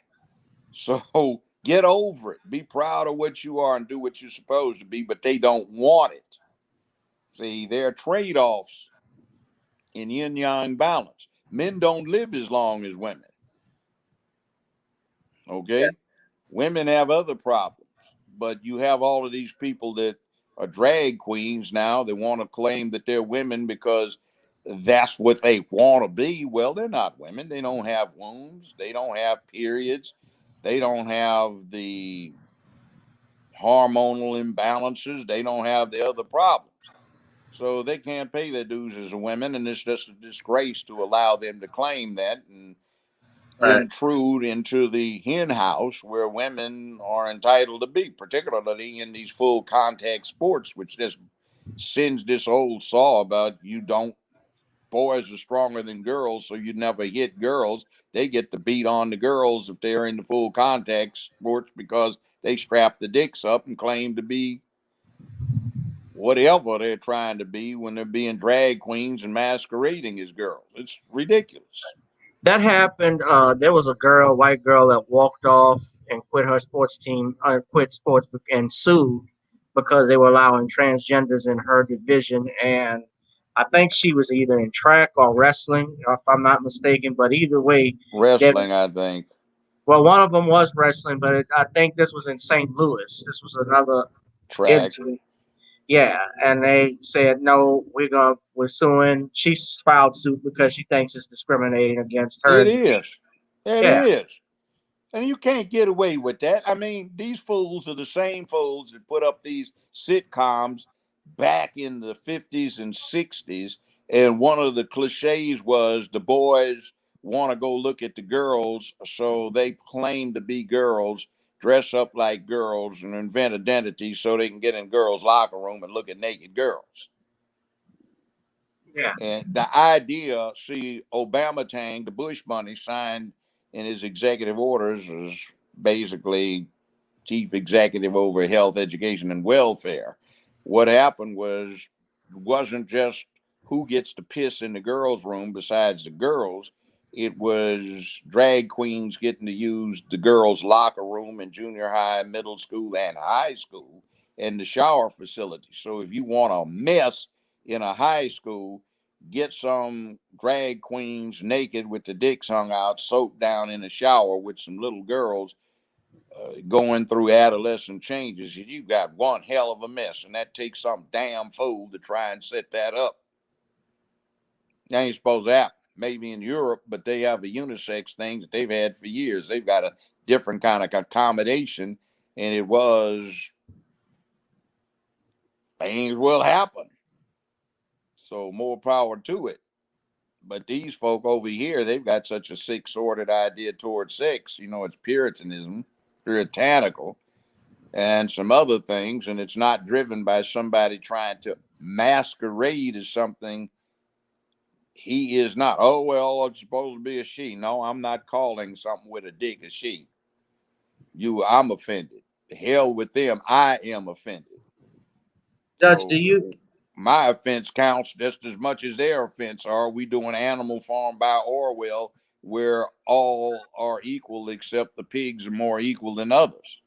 So get over it. Be proud of what you are and do what you're supposed to be, but they don't want it. See, there are trade offs in yin yang balance. Men don't live as long as women. Okay? Women have other problems, but you have all of these people that are drag queens now. They want to claim that they're women because that's what they want to be. Well, they're not women. They don't have wombs. They don't have periods. They don't have the hormonal imbalances. They don't have the other problems. So they can't pay their dues as women, and it's just a disgrace to allow them to claim that and Right. intrude into the hen house where women are entitled to be, particularly in these full contact sports, which just sends this old saw about boys are stronger than girls, so you never hit girls. They get to beat on the girls if they're in the full contact sports because they strap the dicks up and claim to be whatever they're trying to be when they're being drag queens and masquerading as girls. It's ridiculous. That happened. There was a girl, white girl, that walked off and quit her sports team, quit sports and sued because they were allowing transgenders in her division. And I think she was either in track or wrestling, if I'm not mistaken. But either way, that Wrestling, I think. well, one of them was wrestling, but I think this was in St. Louis. This was another Track. incident. Yeah, and they said no, we're suing. She filed suit because she thinks it's discriminating against her. It is. It Yeah, is. And you can't get away with that. I mean, these fools are the same fools that put up these sitcoms back in the 50s and 60s. And one of the cliches was the boys want to go look at the girls, so they claim to be girls, dress up like girls, and invent identities so they can get in girls' locker room and look at naked girls. yeah. And the idea, see, Obama Tang, the Bush bunny, signed in his executive orders as basically chief executive over health, education, and welfare. What happened wasn't just who gets to piss in the girls' room besides the girls. It was drag queens getting to use the girls' locker room in junior high, middle school, and high school, and the shower facility. So if you want a mess in a high school, get some drag queens naked with the dicks hung out, soaked down in a shower with some little girls going through adolescent changes. You've got one hell of a mess, and that takes some damn fool to try and set that up. That ain't supposed to happen. Maybe in Europe, but they have a unisex thing that they've had for years. They've got a different kind of accommodation, and things will happen. So more power to it. But these folk over here, they've got such a sick, sordid idea towards sex. It's Puritanism, puritanical, and some other things. And it's not driven by somebody trying to masquerade as something he is not. Oh, well, it's supposed to be a she. No, I'm not calling something with a dick a she. I'm offended. Hell with them. I am offended. Judge, do So you my offense counts just as much as their offense are. We do an Animal Farm by Orwell where all are equal except the pigs are more equal than others.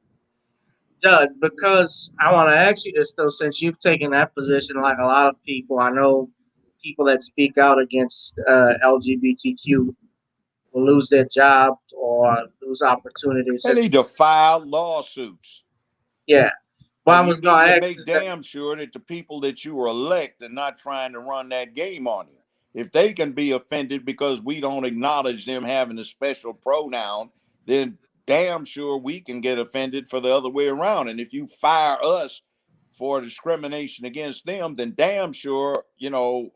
judge? Because I want to ask you this though, since you've taken that position, like a lot of people, I know people that speak out against LGBTQ will lose their jobs or lose opportunities. And they defile lawsuits. Yeah. Well, I And you was going need to to ask make is that damn sure that the people that you elect are not trying to run that game on you. If they can be offended because we don't acknowledge them having a special pronoun, then damn sure we can get offended for the other way around. And if you fire us for discrimination against them, then damn sure,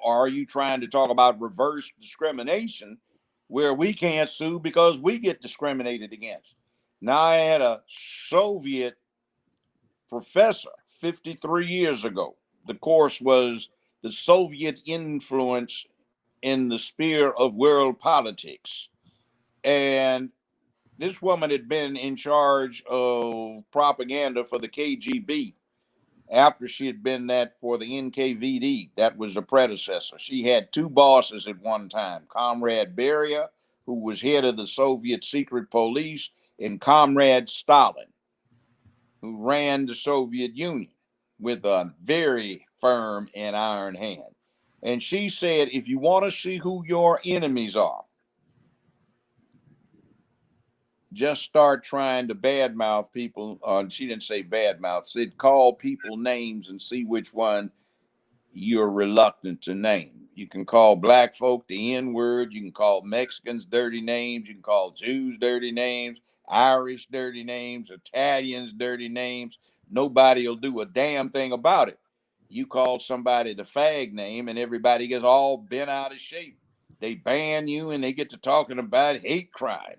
are you trying to talk about reverse discrimination where we can't sue because we get discriminated against? Now, I had a Soviet professor 53 years ago. The course was the Soviet influence in the sphere of world politics. And this woman had been in charge of propaganda for the KGB after she had been that for the NKVD. That was the predecessor. She had two bosses at one time, Comrade Beria, who was head of the Soviet secret police, and Comrade Stalin, who ran the Soviet Union with a very firm and iron hand. And she said, if you want to see who your enemies are, just start trying to badmouth people. She didn't say badmouth, said call people names and see which one you're reluctant to name. You can call black folk the N-word. You can call Mexicans dirty names. You can call Jews dirty names, Irish dirty names, Italians dirty names. Nobody will do a damn thing about it. You call somebody the fag name and everybody gets all bent out of shape. They ban you and they get to talking about hate crime.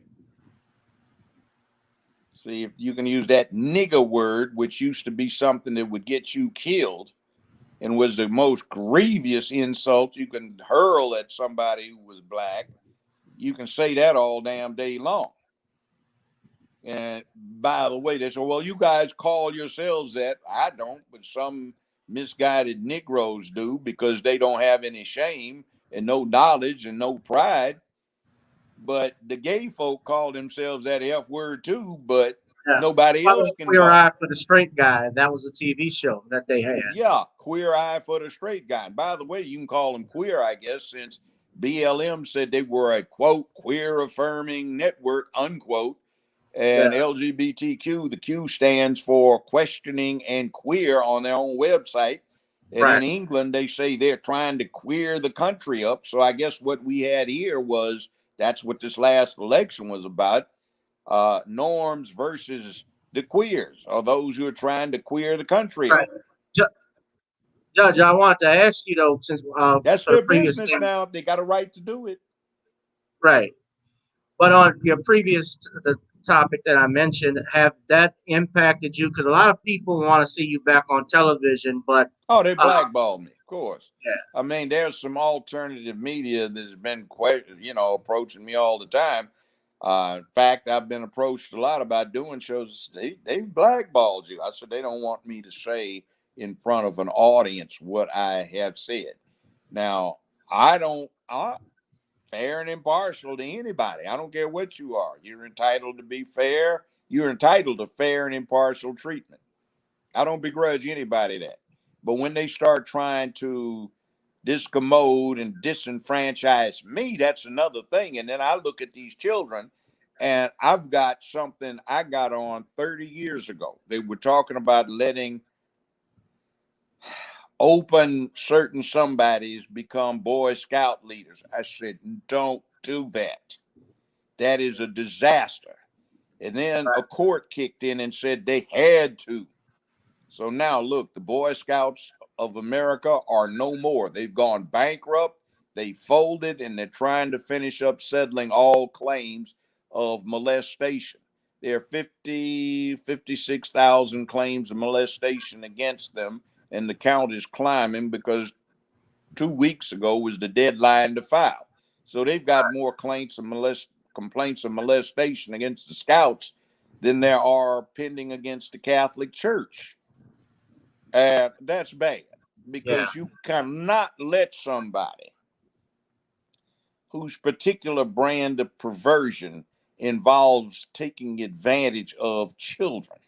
See, if you can use that nigger word, which used to be something that would get you killed and was the most grievous insult you can hurl at somebody who was black, you can say that all damn day long. And by the way, they say, well, you guys call yourselves that. I don't, but some misguided Negroes do because they don't have any shame and no knowledge and no pride. But the gay folk call themselves that F word too, but Yeah. nobody else can Queer call Eye it. for the Straight Guy. That was a TV show that they had. Yeah, queer eye for the straight guy. And by the way, you can call them queer, I guess, since BLM said they were a quote queer affirming network unquote, and Yeah. LGBTQ. The Q stands for questioning and queer on their own website. And Right. in England, they say they're trying to queer the country up. So I guess what we had here was that's what this last election was about. Norms versus the queers, or those who are trying to queer the country Right. up. Ju- Judge, I want to ask you though, since That's for the their previous business now. They got a right to do it. right, but on your previous the topic that I mentioned, have that impacted you? Because a lot of people want to see you back on television, but Oh, they uh, blackballed me, of course. yeah, I mean, there's some alternative media that's been, approaching me all the time. In fact, I've been approached a lot about doing shows. They blackballed you. I said they don't want me to say in front of an audience what I have said. Now, I don't. Fair and impartial to anybody. I don't care what you are. You're entitled to be fair. You're entitled to fair and impartial treatment. I don't begrudge anybody that. But when they start trying to discommode and disenfranchise me, that's another thing. And then I look at these children and I've got something I got on 30 years ago. They were talking about letting open certain somebodies become Boy Scout leaders. I said, don't do that. That is a disaster. And then a court kicked in and said they had to. So now, look, the Boy Scouts of America are no more. They've gone bankrupt, they folded, and they're trying to finish up settling all claims of molestation. There are 56,000 claims of molestation against them, and the count is climbing because 2 weeks ago was the deadline to file. So they've got more complaints of molestation against the Scouts than there are pending against the Catholic Church. That's bad yeah, because you cannot let somebody whose particular brand of perversion involves taking advantage of children.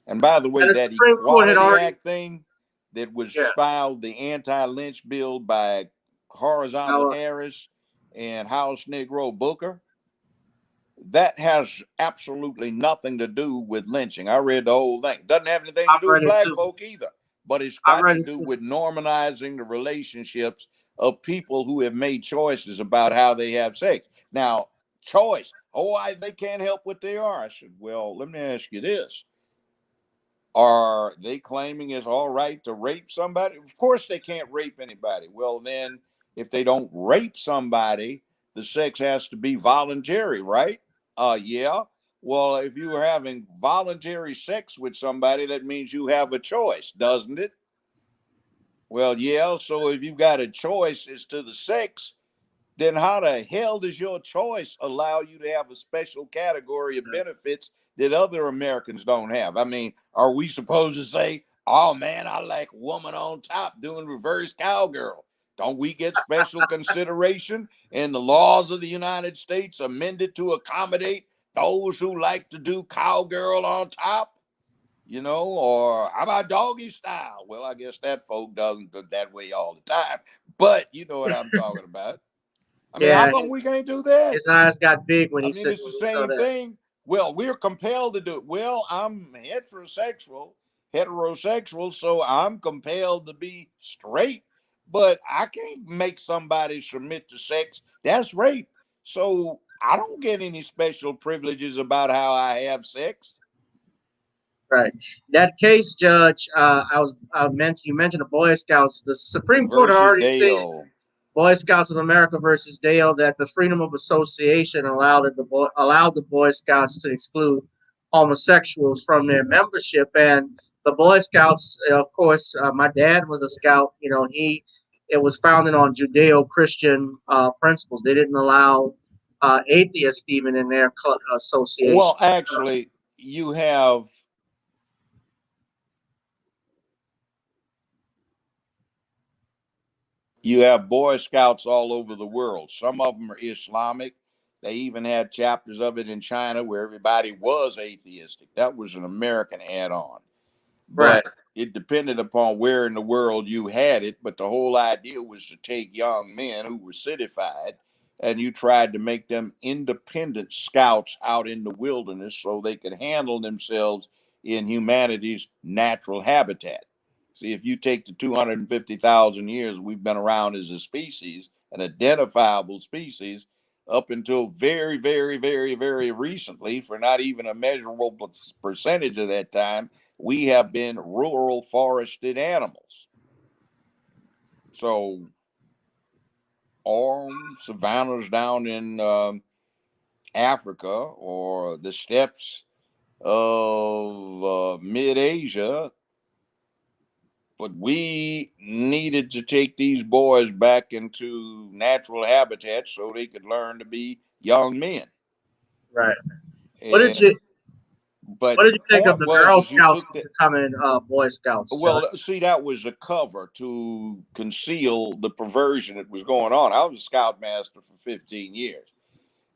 And by the way, and the that Supreme Court had Equality already, Act thing that was yeah, filed, the anti-lynch bill by Horizontal our, Harris and House Negro Booker, that has absolutely nothing to do with lynching. I read the whole thing. Doesn't have anything to I've do read with it black too. folk either, but it's I've got to read it do too. with normalizing the relationships of people who have made choices about how they have sex. Now, choice. They can't help what they are. I said, well, let me ask you this. Are they claiming it's all right to rape somebody? Of course they can't rape anybody. Well, then if they don't rape somebody, the sex has to be voluntary, right? Yeah. Well, if you are having voluntary sex with somebody, that means you have a choice, doesn't it? Well, yeah. So if you've got a choice as to the sex, then how the hell does your choice allow you to have a special category of benefits that other Americans don't have? I mean, are we supposed to say, oh man, I like woman on top doing reverse cowgirl? Don't we get special consideration and the laws of the United States amended to accommodate those who like to do cowgirl on top? you know, or how about doggy style? Well, I guess that folk doesn't go that way all the time, but you know what I'm talking about. I mean, how Yeah, come we can't do that? his eyes got big when I he mean, said it's the when he saw same that. thing. Well, we're compelled to do it. Well, I'm heterosexual, so I'm compelled to be straight, but I can't make somebody submit to sex. That's rape. So I don't get any special privileges about how I have sex. Right. That case, Judge. You mentioned the Boy Scouts. The Supreme Court had Versus already stated Dale. Boy Scouts of America versus Dale that the freedom of association allowed the Boy Scouts to exclude homosexuals from their membership. And the Boy Scouts, of course, my dad was a scout. It was founded on Judeo-Christian principles. They didn't allow atheists even in their Well, association. actually, you have Boy Scouts all over the world. Some of them are Islamic. They even had chapters of it in China where everybody was atheistic. That was an American add-on. Right. But it depended upon where in the world you had it. But the whole idea was to take young men who were cityfied and you tried to make them independent scouts out in the wilderness so they could handle themselves in humanity's natural habitat. See, if you take the 250,000 years we've been around as a species, an identifiable species, up until very, very, very, very recently, for not even a measurable percentage of that time, we have been rural forested animals. So, or savannas down in Africa or the steppes of mid Asia. But we needed to take these boys back into natural habitat so they could learn to be young men. Right. What did And you What but did the you think of point the was Girl is you Scouts took that. becoming Boy Scouts, Judge? Well, see, that was a cover to conceal the perversion that was going on. I was a scoutmaster for 15 years.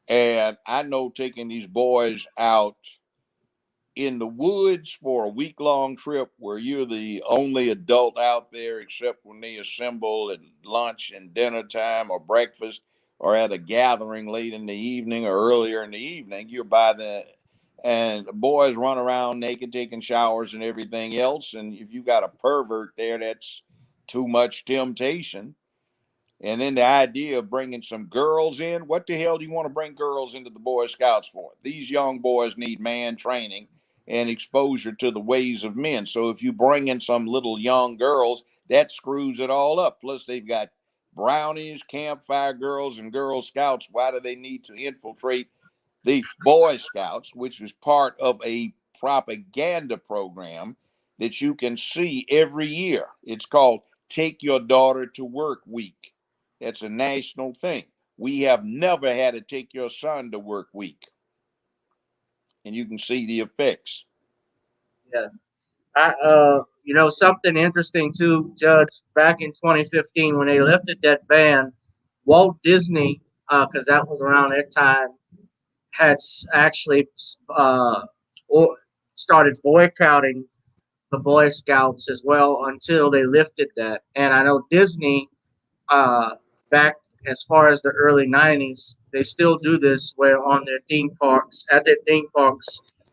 And I know taking these boys out in the woods for a week-long trip where you're the only adult out there except when they assemble at lunch and dinner time or breakfast or at a gathering late in the evening or earlier in the evening. You're by the and the boys run around naked taking showers and everything else, and if you got a pervert there, that's too much temptation. And then the idea of bringing some girls in. What the hell do you want to bring girls into the Boy Scouts for? These young boys need man training and exposure to the ways of men. So if you bring in some little young girls, that screws it all up. Plus, they've got brownies, campfire girls, and Girl Scouts. Why do they need to infiltrate the Boy Scouts, which is part of a propaganda program that you can see every year? It's called Take Your Daughter to Work Week. It's a national thing. We have never had a Take Your Son to Work Week. And you can see the effects. Yeah. Something interesting too, Judge. Back in 2015, when they lifted that ban, Walt Disney, because that was around that time, had actually or started boycotting the Boy Scouts as well until they lifted that. And I know Disney, uh, back as far as the early 90s, they still do this where at their theme parks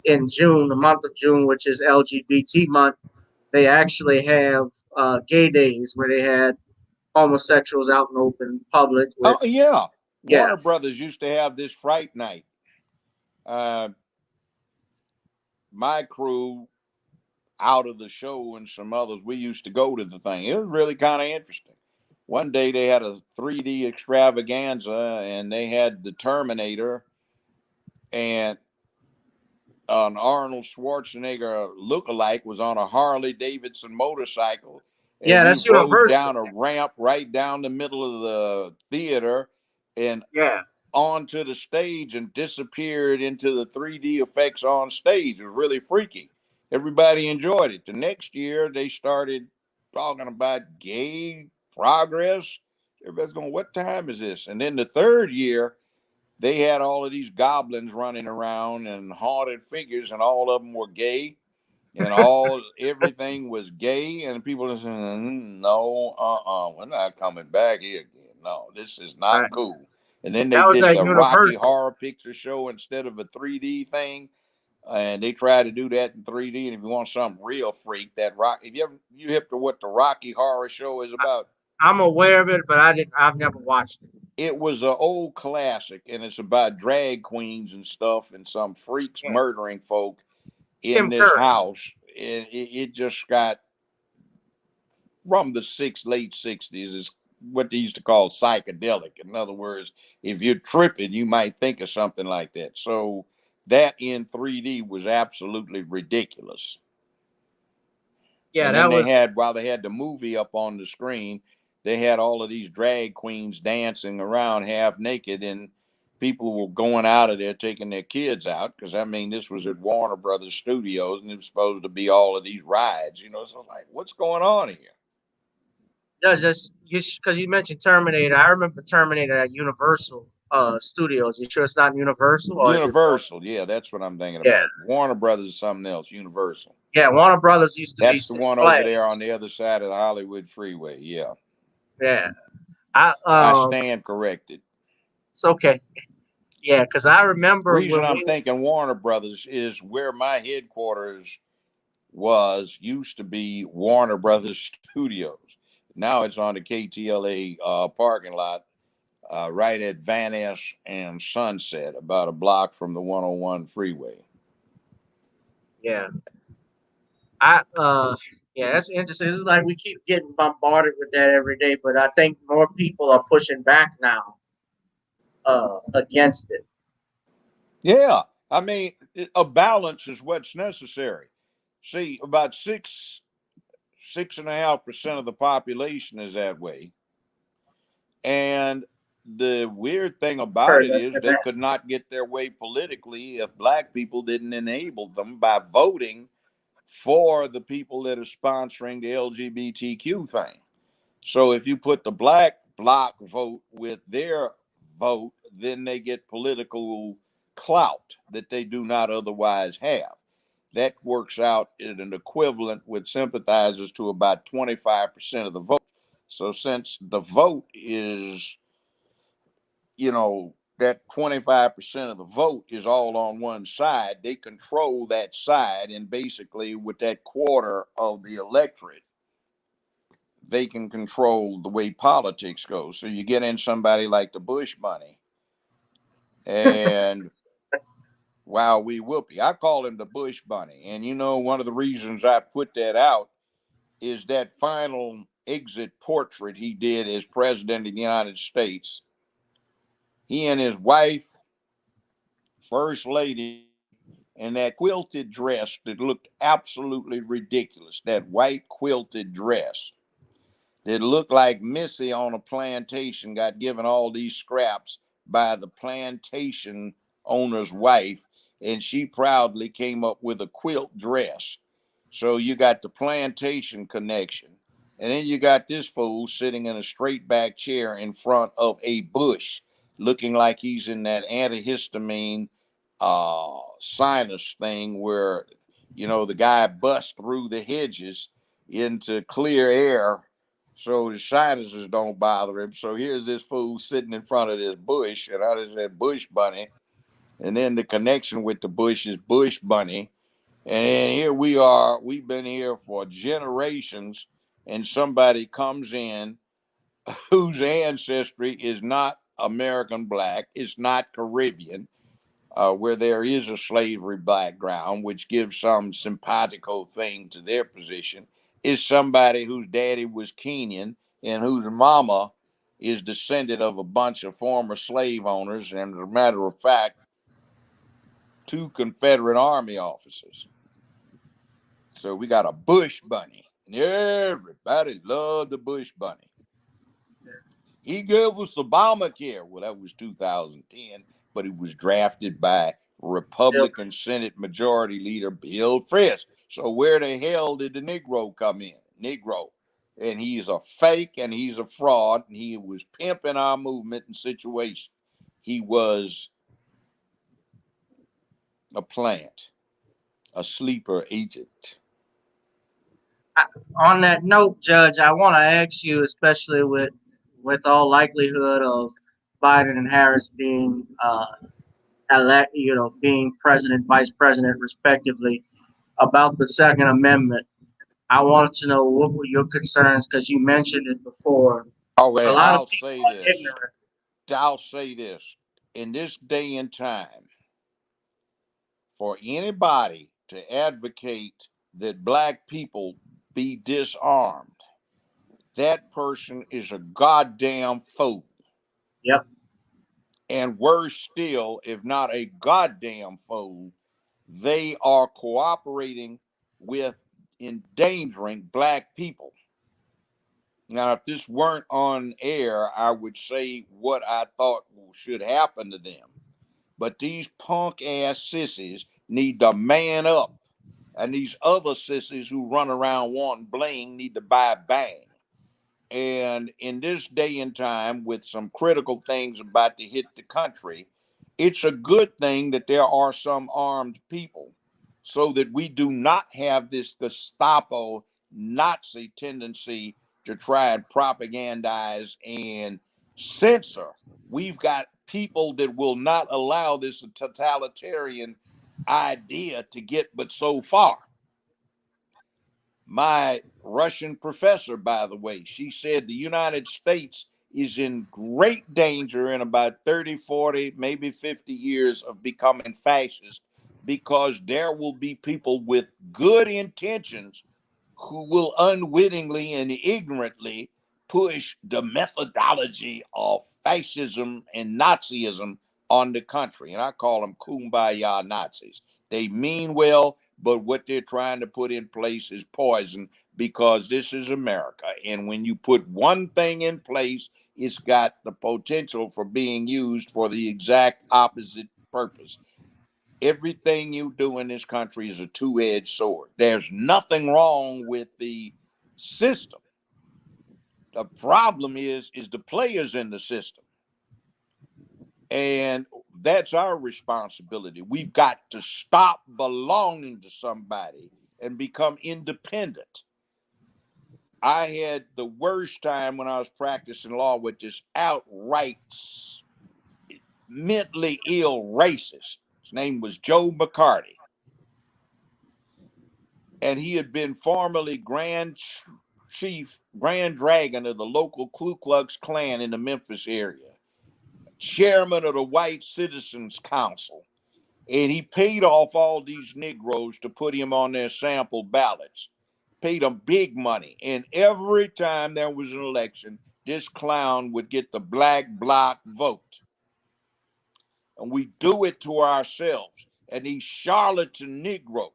in June, the month of June, which is LGBT month, they actually have gay days where they had homosexuals out in open public with, Oh, yeah. yeah, Warner Brothers used to have this Fright Night. Uh, my crew, out of the show and some others, we used to go to the thing. It was really kind of interesting. One day they had a 3D extravaganza and they had the Terminator and an Arnold Schwarzenegger lookalike was on a Harley Davidson motorcycle, and yeah, he that's rode Universal. down a ramp right down the middle of the theater and Yeah, onto the stage and disappeared into the 3D effects on stage. It was really freaky. Everybody enjoyed it. The next year, they started talking about gay progress. Everybody's going, what time is this? And then the third year, they had all of these goblins running around and haunted figures, and all of them were gay. and everything was gay, and people are saying, no, we're not coming back here again. No, this is not Right. cool. And then they That was did at the Rocky Universal. Horror Picture Show instead of a 3D thing, and they tried to do that in 3D. And if you want something real freak, if you hip to what the Rocky Horror Show is about. I'm aware of it, but I've never watched it. It was an old classic, and it's about drag queens and stuff, and some freaks Yeah. murdering folk in Tim this Curry. house. And it just got from the late 60s is what they used to call psychedelic. In other words, if you're tripping, you might think of something like that. So that in 3D was absolutely ridiculous. Yeah, And then that was. while they had the movie up on the screen, they had all of these drag queens dancing around half naked, and people were going out of there taking their kids out, because I mean, this was at Warner Brothers Studios, and it was supposed to be all of these rides, So I was like, what's going on here? Just because you mentioned Terminator, I remember Terminator at Universal Studios. You sure it's not Universal, or is it? Universal, yeah, that's what I'm thinking Yeah, about. Warner Brothers is something else. Universal. yeah. Warner Brothers used to be That's the Six one over there on Flags. the other side of the Hollywood freeway. Yeah. Yeah, I stand corrected. it's okay. Yeah, because I remember Reason when I'm we. thinking Warner Brothers is where my headquarters used to be Warner Brothers Studios. Now it's on the KTLA parking lot right at Van Ness and Sunset, about a block from the 101 freeway. Yeah, yeah, that's interesting. It's like we keep getting bombarded with that every day, but I think more people are pushing back now against it. Yeah, I mean, a balance is what's necessary. See, about 6.5% of the population is that way, and the weird thing about Heard it us is in they that. could not get their way politically if black people didn't enable them by voting for the people that are sponsoring the LGBTQ thing. So if you put the black bloc vote with their vote, then they get political clout that they do not otherwise have. That works out in an equivalent with sympathizers to about 25% of the vote. So since the vote is, that 25% of the vote is all on one side, they control that side, and basically with that quarter of the electorate, they can control the way politics goes. So you get in somebody like the Bush Bunny, and wow, we whoopee. I call him the Bush Bunny. And one of the reasons I put that out is that final exit portrait he did as president of the United States. He and his wife, first lady, in that quilted dress that looked absolutely ridiculous, that white quilted dress that looked like Missy on a plantation got given all these scraps by the plantation owner's wife, and she proudly came up with a quilt dress. So you got the plantation connection, and then you got this fool sitting in a straight back chair in front of a bush, looking like he's in that antihistamine sinus thing where the guy busts through the hedges into clear air so the sinuses don't bother him. So here's this fool sitting in front of this bush, and I just said Bush Bunny, and then the connection with the bush is Bush Bunny, and here we are. We've been here for generations, and somebody comes in whose ancestry is not American black, it's not Caribbean, where there is a slavery background, which gives some simpatico thing to their position, is somebody whose daddy was Kenyan and whose mama is descended of a bunch of former slave owners, and as a matter of fact, 2 Confederate Army officers. So we got a Bush Bunny, and everybody loved the Bush Bunny. He gave us Obamacare. Well, that was 2010, but he was drafted by Republican Senate Majority Leader Bill Frist. So where the hell did the Negro come in? Negro. And he's a fake and he's a fraud, and he was pimping our movement and situation. He was a plant, a sleeper agent. On that note, Judge, I want to ask you, especially with all likelihood of Biden and Harris being elect, being president, vice president, respectively, about the Second Amendment. I wanted to know what were your concerns because you mentioned it before. A Okay, lot of people are ignorant. I'll say this. In this day and time, for anybody to advocate that black people be disarmed, that person is a goddamn fool. Yep. And worse still, if not a goddamn fool, they are cooperating with endangering black people. Now, if this weren't on air, I would say what I thought should happen to them. But these punk ass sissies need to man up. And these other sissies who run around wanting bling need to buy bang. And in this day and time, with some critical things about to hit the country, it's a good thing that there are some armed people so that we do not have this Gestapo Nazi tendency to try and propagandize and censor. We've got people that will not allow this totalitarian idea to get but so far. My Russian professor, by the way, she said the United States is in great danger in about 30, 40, maybe 50 years of becoming fascist because there will be people with good intentions who will unwittingly and ignorantly push the methodology of fascism and Nazism on the country. And I call them kumbaya Nazis. They mean well, but what they're trying to put in place is poison because this is America. And when you put one thing in place, it's got the potential for being used for the exact opposite purpose. Everything you do in this country is a two-edged sword. There's nothing wrong with the system. The problem is the players in the system. And that's our responsibility. We've got to stop belonging to somebody and become independent. I had the worst time when I was practicing law with this outright mentally ill racist. His name was Joe McCarty. And he had been formerly Grand Dragon of the local Ku Klux Klan in the Memphis area, chairman of the White Citizens Council. And he paid off all these Negroes to put him on their sample ballots, paid them big money. And every time there was an election, this clown would get the black bloc vote. And we do it to ourselves. And these charlatan Negroes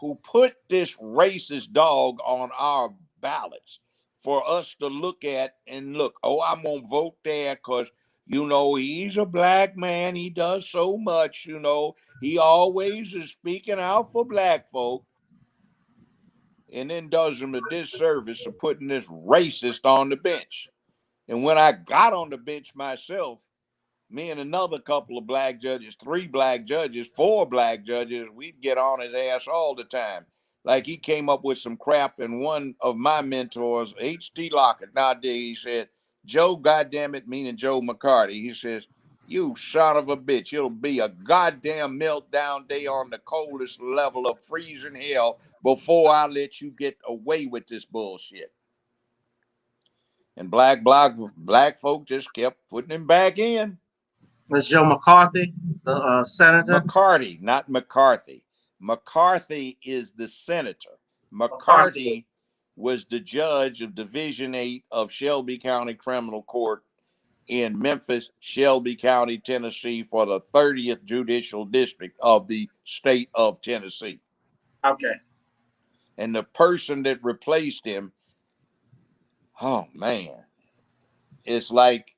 who put this racist dog on our ballots for us to look at and look, oh, I'm going to vote there because, he's a black man. He does so much, He always is speaking out for black folk. And then does them a disservice of putting this racist on the bench. And when I got on the bench myself, me and another couple of black judges, 3 black judges, 4 black judges, we'd get on his ass all the time. Like he came up with some crap, and one of my mentors, H.T. Lockett, nowadays, he said, Joe, goddamn it, meaning Joe McCarty, he says, you son of a bitch, it'll be a goddamn meltdown day on the coldest level of freezing hell before I let you get away with this bullshit. And black folk just kept putting him back in. Was Joe McCarthy, the senator? McCarty, not McCarthy. McCarthy is the senator. McCarty was the judge of Division 8 of Shelby County Criminal Court in Memphis, Shelby County, Tennessee, for the 30th Judicial District of the state of Tennessee. Okay. And the person that replaced him, oh man, it's like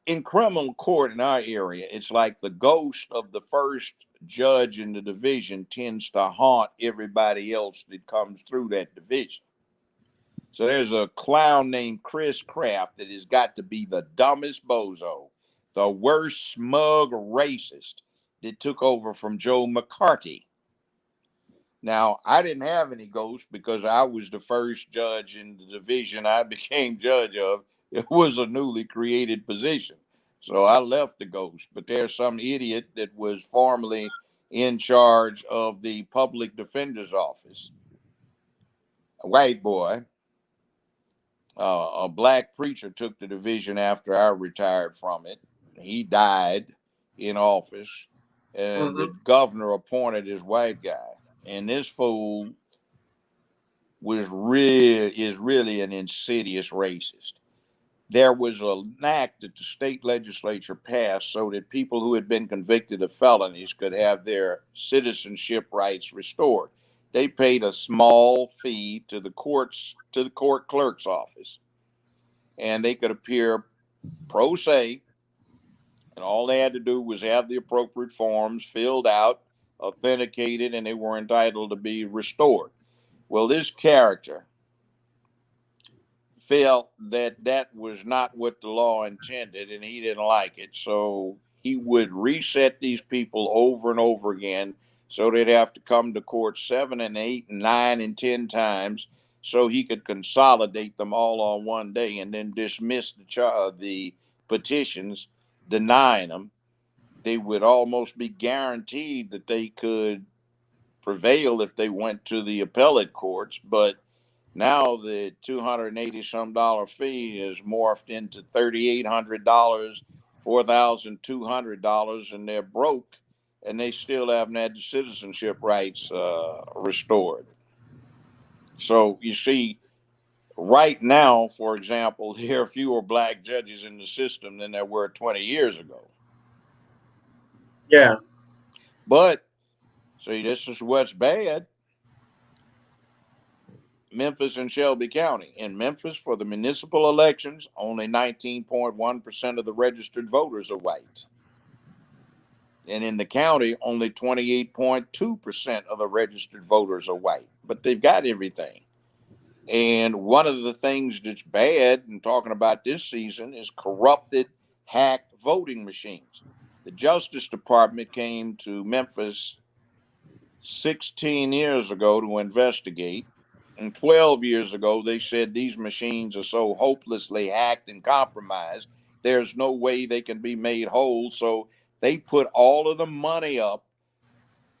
in criminal court in our area, it's like the ghost of the first judge in the division tends to haunt everybody else that comes through that division. So there's a clown named Chris Kraft that has got to be the dumbest bozo, the worst smug racist that took over from Joe McCarty. Now, I didn't have any ghosts because I was the first judge in the division I became judge of. It was a newly created position. So I left the ghost, but there's some idiot that was formerly in charge of the public defender's office, a white boy. A black preacher took the division after I retired from it. He died in office, and the Mm-hmm. governor appointed his white guy. And this fool is really an insidious racist. There was an act that the state legislature passed so that people who had been convicted of felonies could have their citizenship rights restored. They paid a small fee to the court clerk's office, and they could appear pro se, and all they had to do was have the appropriate forms filled out, authenticated, and they were entitled to be restored. Well, this character felt that that was not what the law intended, and he didn't like it. So he would reset these people over and over again. So they'd have to come to court 7 and 8 and 9 and 10 times so he could consolidate them all on one day and then dismiss the petitions, denying them. They would almost be guaranteed that they could prevail if they went to the appellate courts, but now the $280 some fee is morphed into $3,800, $4,200, and they're broke, and they still haven't had the citizenship rights restored. So you see, right now, for example, there are fewer black judges in the system than there were 20 years ago. Yeah. But see, this is what's bad. Memphis and Shelby County. In Memphis, for the municipal elections, only 19.1% of the registered voters are white. And in the county, only 28.2% of the registered voters are white. But they've got everything. And one of the things that's bad in talking about this season is corrupted, hacked voting machines. The Justice Department came to Memphis 16 years ago to investigate. And 12 years ago, they said these machines are so hopelessly hacked and compromised, there's no way they can be made whole. So they put all of the money up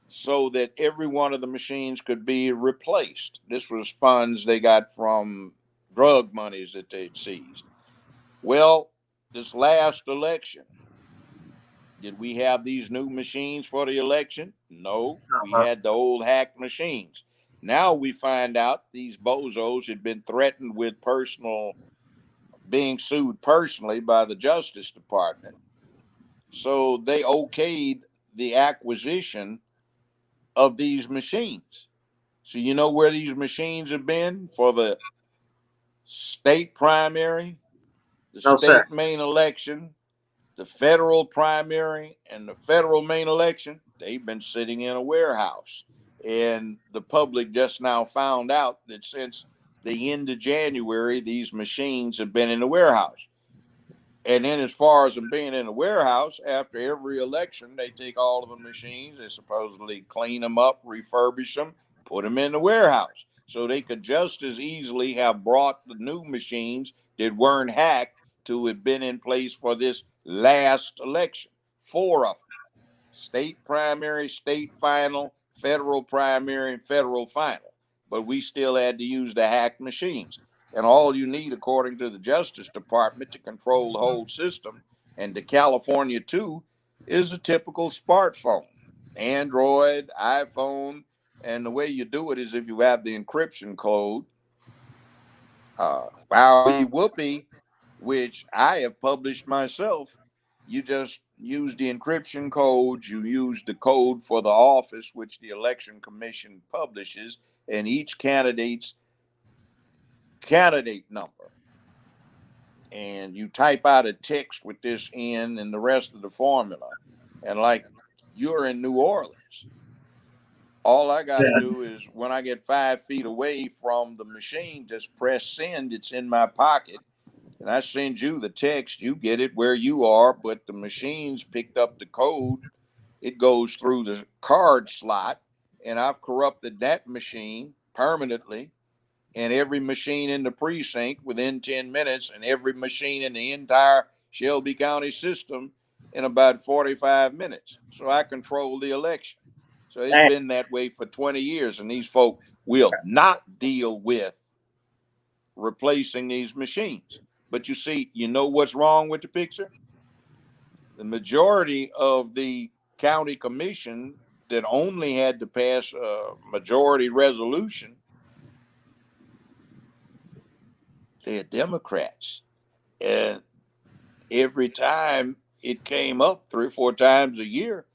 so that every one of the machines could be replaced. This was funds they got from drug monies that they'd seized. Well, this last election, did we have these new machines for the election? No, we Uh-huh. had the old hacked machines. Now we find out these bozos had been threatened with being sued personally by the Justice Department. So they okayed the acquisition of these machines. So you know where these machines have been for the state primary, the No, sir. state main election, the federal primary, and the federal main election? They've been sitting in a warehouse. And the public just now found out that since the end of January, these machines have been in the warehouse. And then, as far as them being in the warehouse, after every election, they take all of the machines, they supposedly clean them up, refurbish them, put them in the warehouse. So they could just as easily have brought the new machines that weren't hacked to have been in place for this last election. 4 of them: state primary, state final, federal primary, and federal final. But we still had to use the hacked machines. And all you need, according to the Justice Department, to control the whole system, and to California too, is a typical smartphone, Android, iPhone. And the way you do it is if you have the encryption code, Wowie Whoopie, which I have published myself. You just use the encryption code, you use the code for the office, which the election commission publishes, and each candidate's candidate number. And you type out a text with this in and the rest of the formula. And like you're in New Orleans, all I got to Yeah. do is when I get 5 feet away from the machine, just press send. It's in my pocket. And I send you the text. You get it where you are, but the machine's picked up the code. It goes through the card slot, and I've corrupted that machine permanently, and every machine in the precinct within 10 minutes, and every machine in the entire Shelby County system in about 45 minutes. So I control the election. So it's Damn. been that way for 20 years, and these folk will not deal with replacing these machines. But you see, you know what's wrong with the picture? The majority of the county commission that only had to pass a majority resolution, they're Democrats. And every time it came up 3 or 4 times a year,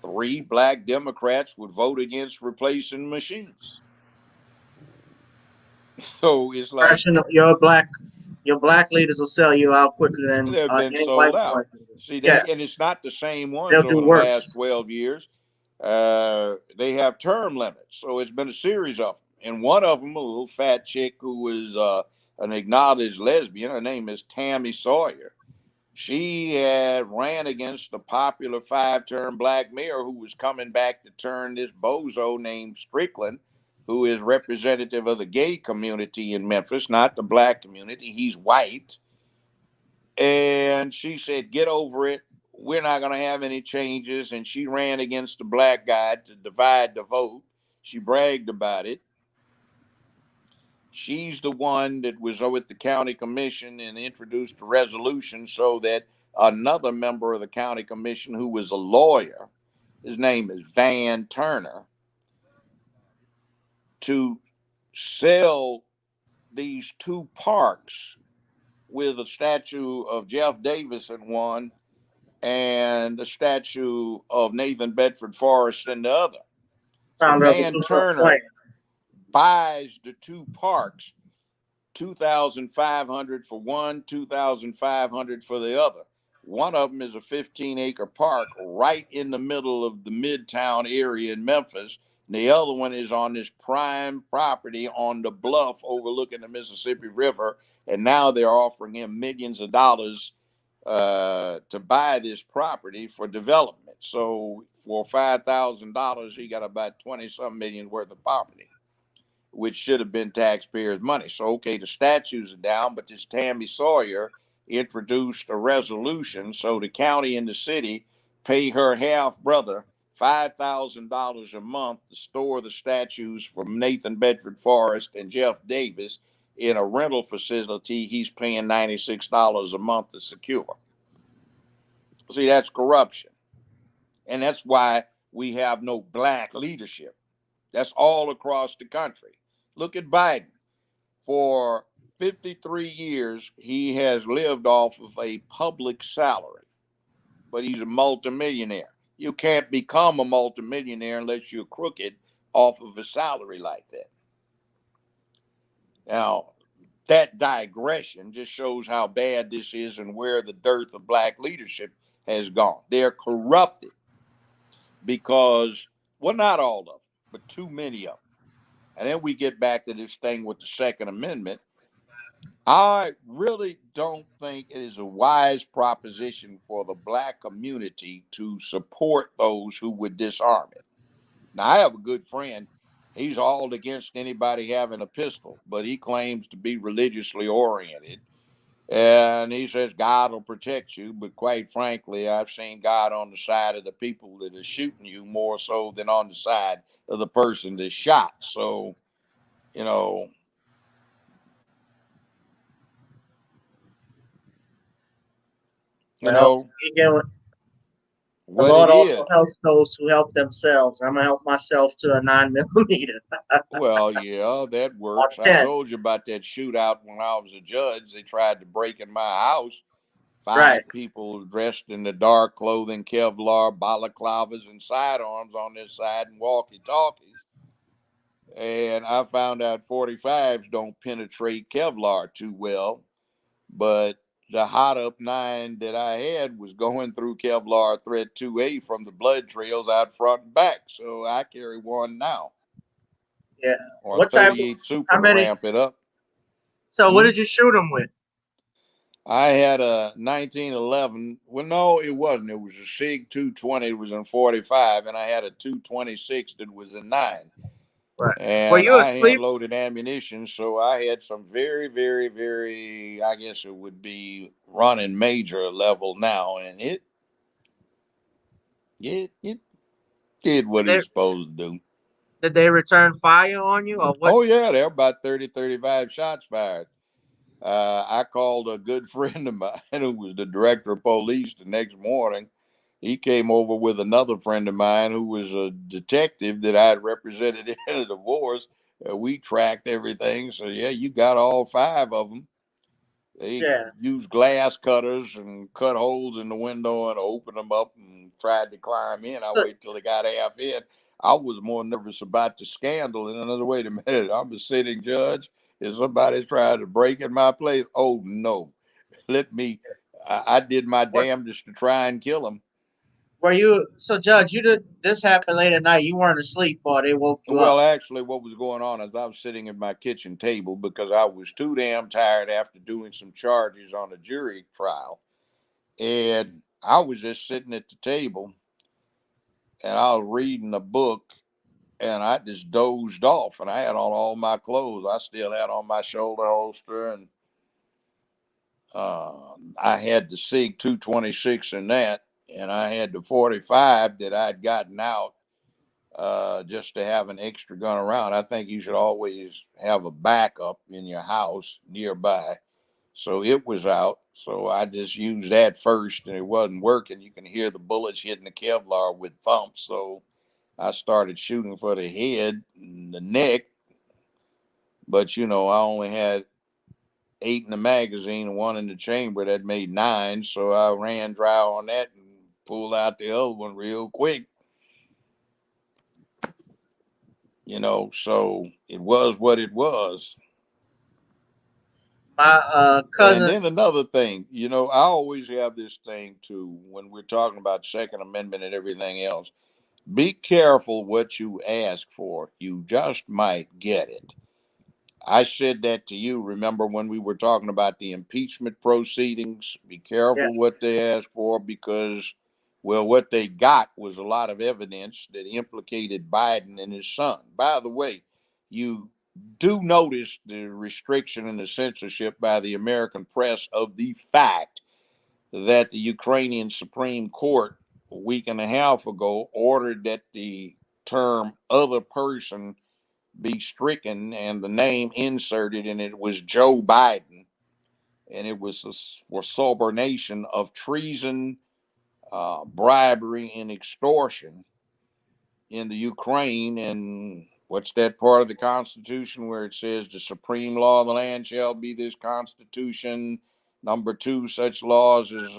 3 black Democrats would vote against replacing machines. So it's like Personal, your black leaders will sell you out quicker than they've been any white sold out. one. See, Yeah, and it's not the same ones they'll over do the last worse. 12 years. They have term limits, so it's been a series of them. And one of them, a little fat chick who was an acknowledged lesbian, her name is Tammy Sawyer. She had ran against a popular 5-term black mayor who was coming back to turn this bozo named Strickland, who is representative of the gay community in Memphis, not the black community. He's white. And she said, get over it. We're not going to have any changes. And she ran against the black guy to divide the vote. She bragged about it. She's the one that was with the county commission and introduced a resolution so that another member of the county commission who was a lawyer, his name is Van Turner, to sell these 2 parks with a statue of Jeff Davis in one and the statue of Nathan Bedford Forrest in the other. So Founder of the Van Ku Klux Turner Klan. buys the 2 parks, $2,500 for one, $2,500 for the other. One of them is a 15-acre park right in the middle of the Midtown area in Memphis. And the other one is on this prime property on the bluff overlooking the Mississippi River. And now they're offering him millions of dollars to buy this property for development. So for $5,000, he got about 20-some million worth of property, which should have been taxpayers' money. So, okay, the statues are down, but this Tammy Sawyer introduced a resolution so the county and the city pay her half brother $5,000 a month to store the statues from Nathan Bedford Forrest and Jeff Davis in a rental facility he's paying $96 a month to secure. See, that's corruption. And that's why we have no black leadership. That's all across the country. Look at Biden. For 53 years, he has lived off of a public salary, but he's a multimillionaire. You can't become a multimillionaire unless you're crooked off of a salary like that. Now, that digression just shows how bad this is and where the dearth of black leadership has gone. They're corrupted because, well, not all of them, but too many of them. And then we get back to this thing with the Second Amendment. I really don't think it is a wise proposition for the black community to support those who would disarm it. Now, I have a good friend. He's all against anybody having a pistol, but he claims to be religiously oriented. And he says God will protect you. But quite frankly, I've seen God on the side of the people that are shooting you more so than on the side of the person that's shot. So, you know, Well, again, the what it Lord also is. helps those who help themselves. I'm gonna help myself to a 9mm Well, yeah, that on works. I 10. told you about that shootout when I was a judge. They tried to break in my house. Right. 5 people dressed in the dark clothing, Kevlar, balaclavas, and sidearms on this side and walkie-talkies. And I found out 45s don't penetrate Kevlar too well. But the hot up 9 that I had was going through Kevlar thread 2A from the blood trails out front and back. So I carry one now. Yeah. Or What type? 38 Super How to many? ramp it up. So, what did you shoot him with? I had a 1911. Well, no, it wasn't. It was a SIG 220. It was in 45, and I had a 226 that was in 9. Right. Were And you I hand asleep? loaded ammunition, so I had some very, very, very, I guess it would be running major level now, and it did Did what it they was supposed to do. did they return fire on you or what? Oh yeah, there were about 30, 35 shots fired. I called a good friend of mine who was the director of police the next morning. He came over with another friend of mine who was a detective that I had represented in a divorce. We tracked everything. So, yeah, you got all 5 of them. They Yeah. used glass cutters and cut holes in the window and opened them up and tried to climb in. I So waited till they got half in. I was more nervous about the scandal. And another, wait a minute, I'm a sitting judge. If somebody's trying to break in my place, oh no, let me. I did my what damnedest to try and kill them. were you so Judge, you did this happened late at night. You weren't asleep or they woke you Well, up. actually, what was going on is I was sitting at my kitchen table because I was too damn tired after doing some charges on a jury trial. And I was just sitting at the table and I was reading a book and I just dozed off and I had on all my clothes. I still had on my shoulder holster and I had the SIG 226 in that and I had the 45 that I'd gotten out just to have an extra gun around. I think you should always have a backup in your house nearby. So it was out. So I just used that first and it wasn't working. You can hear the bullets hitting the Kevlar with thumps. So I started shooting for the head and the neck. But, I only had 8 in the magazine and 1 in the chamber. That made 9. So I ran dry on that and pulled out the other one real quick. So it was what it was. My And cousin then another thing, I always have this thing too when we're talking about Second Amendment and everything else. Be careful what you ask for. You just might get it. I said that to you. Remember when we were talking about the impeachment proceedings? Be careful yes. what they ask for because, well, what they got was a lot of evidence that implicated Biden and his son. By the way, you do notice the restriction and the censorship by the American press of the fact that the Ukrainian Supreme Court a week and a half ago ordered that the term other person be stricken and the name inserted, and it was Joe Biden, and it was for subornation of treason, bribery, and extortion in the Ukraine. And what's that part of the Constitution where it says the supreme law of the land shall be this Constitution? Number 2, such laws as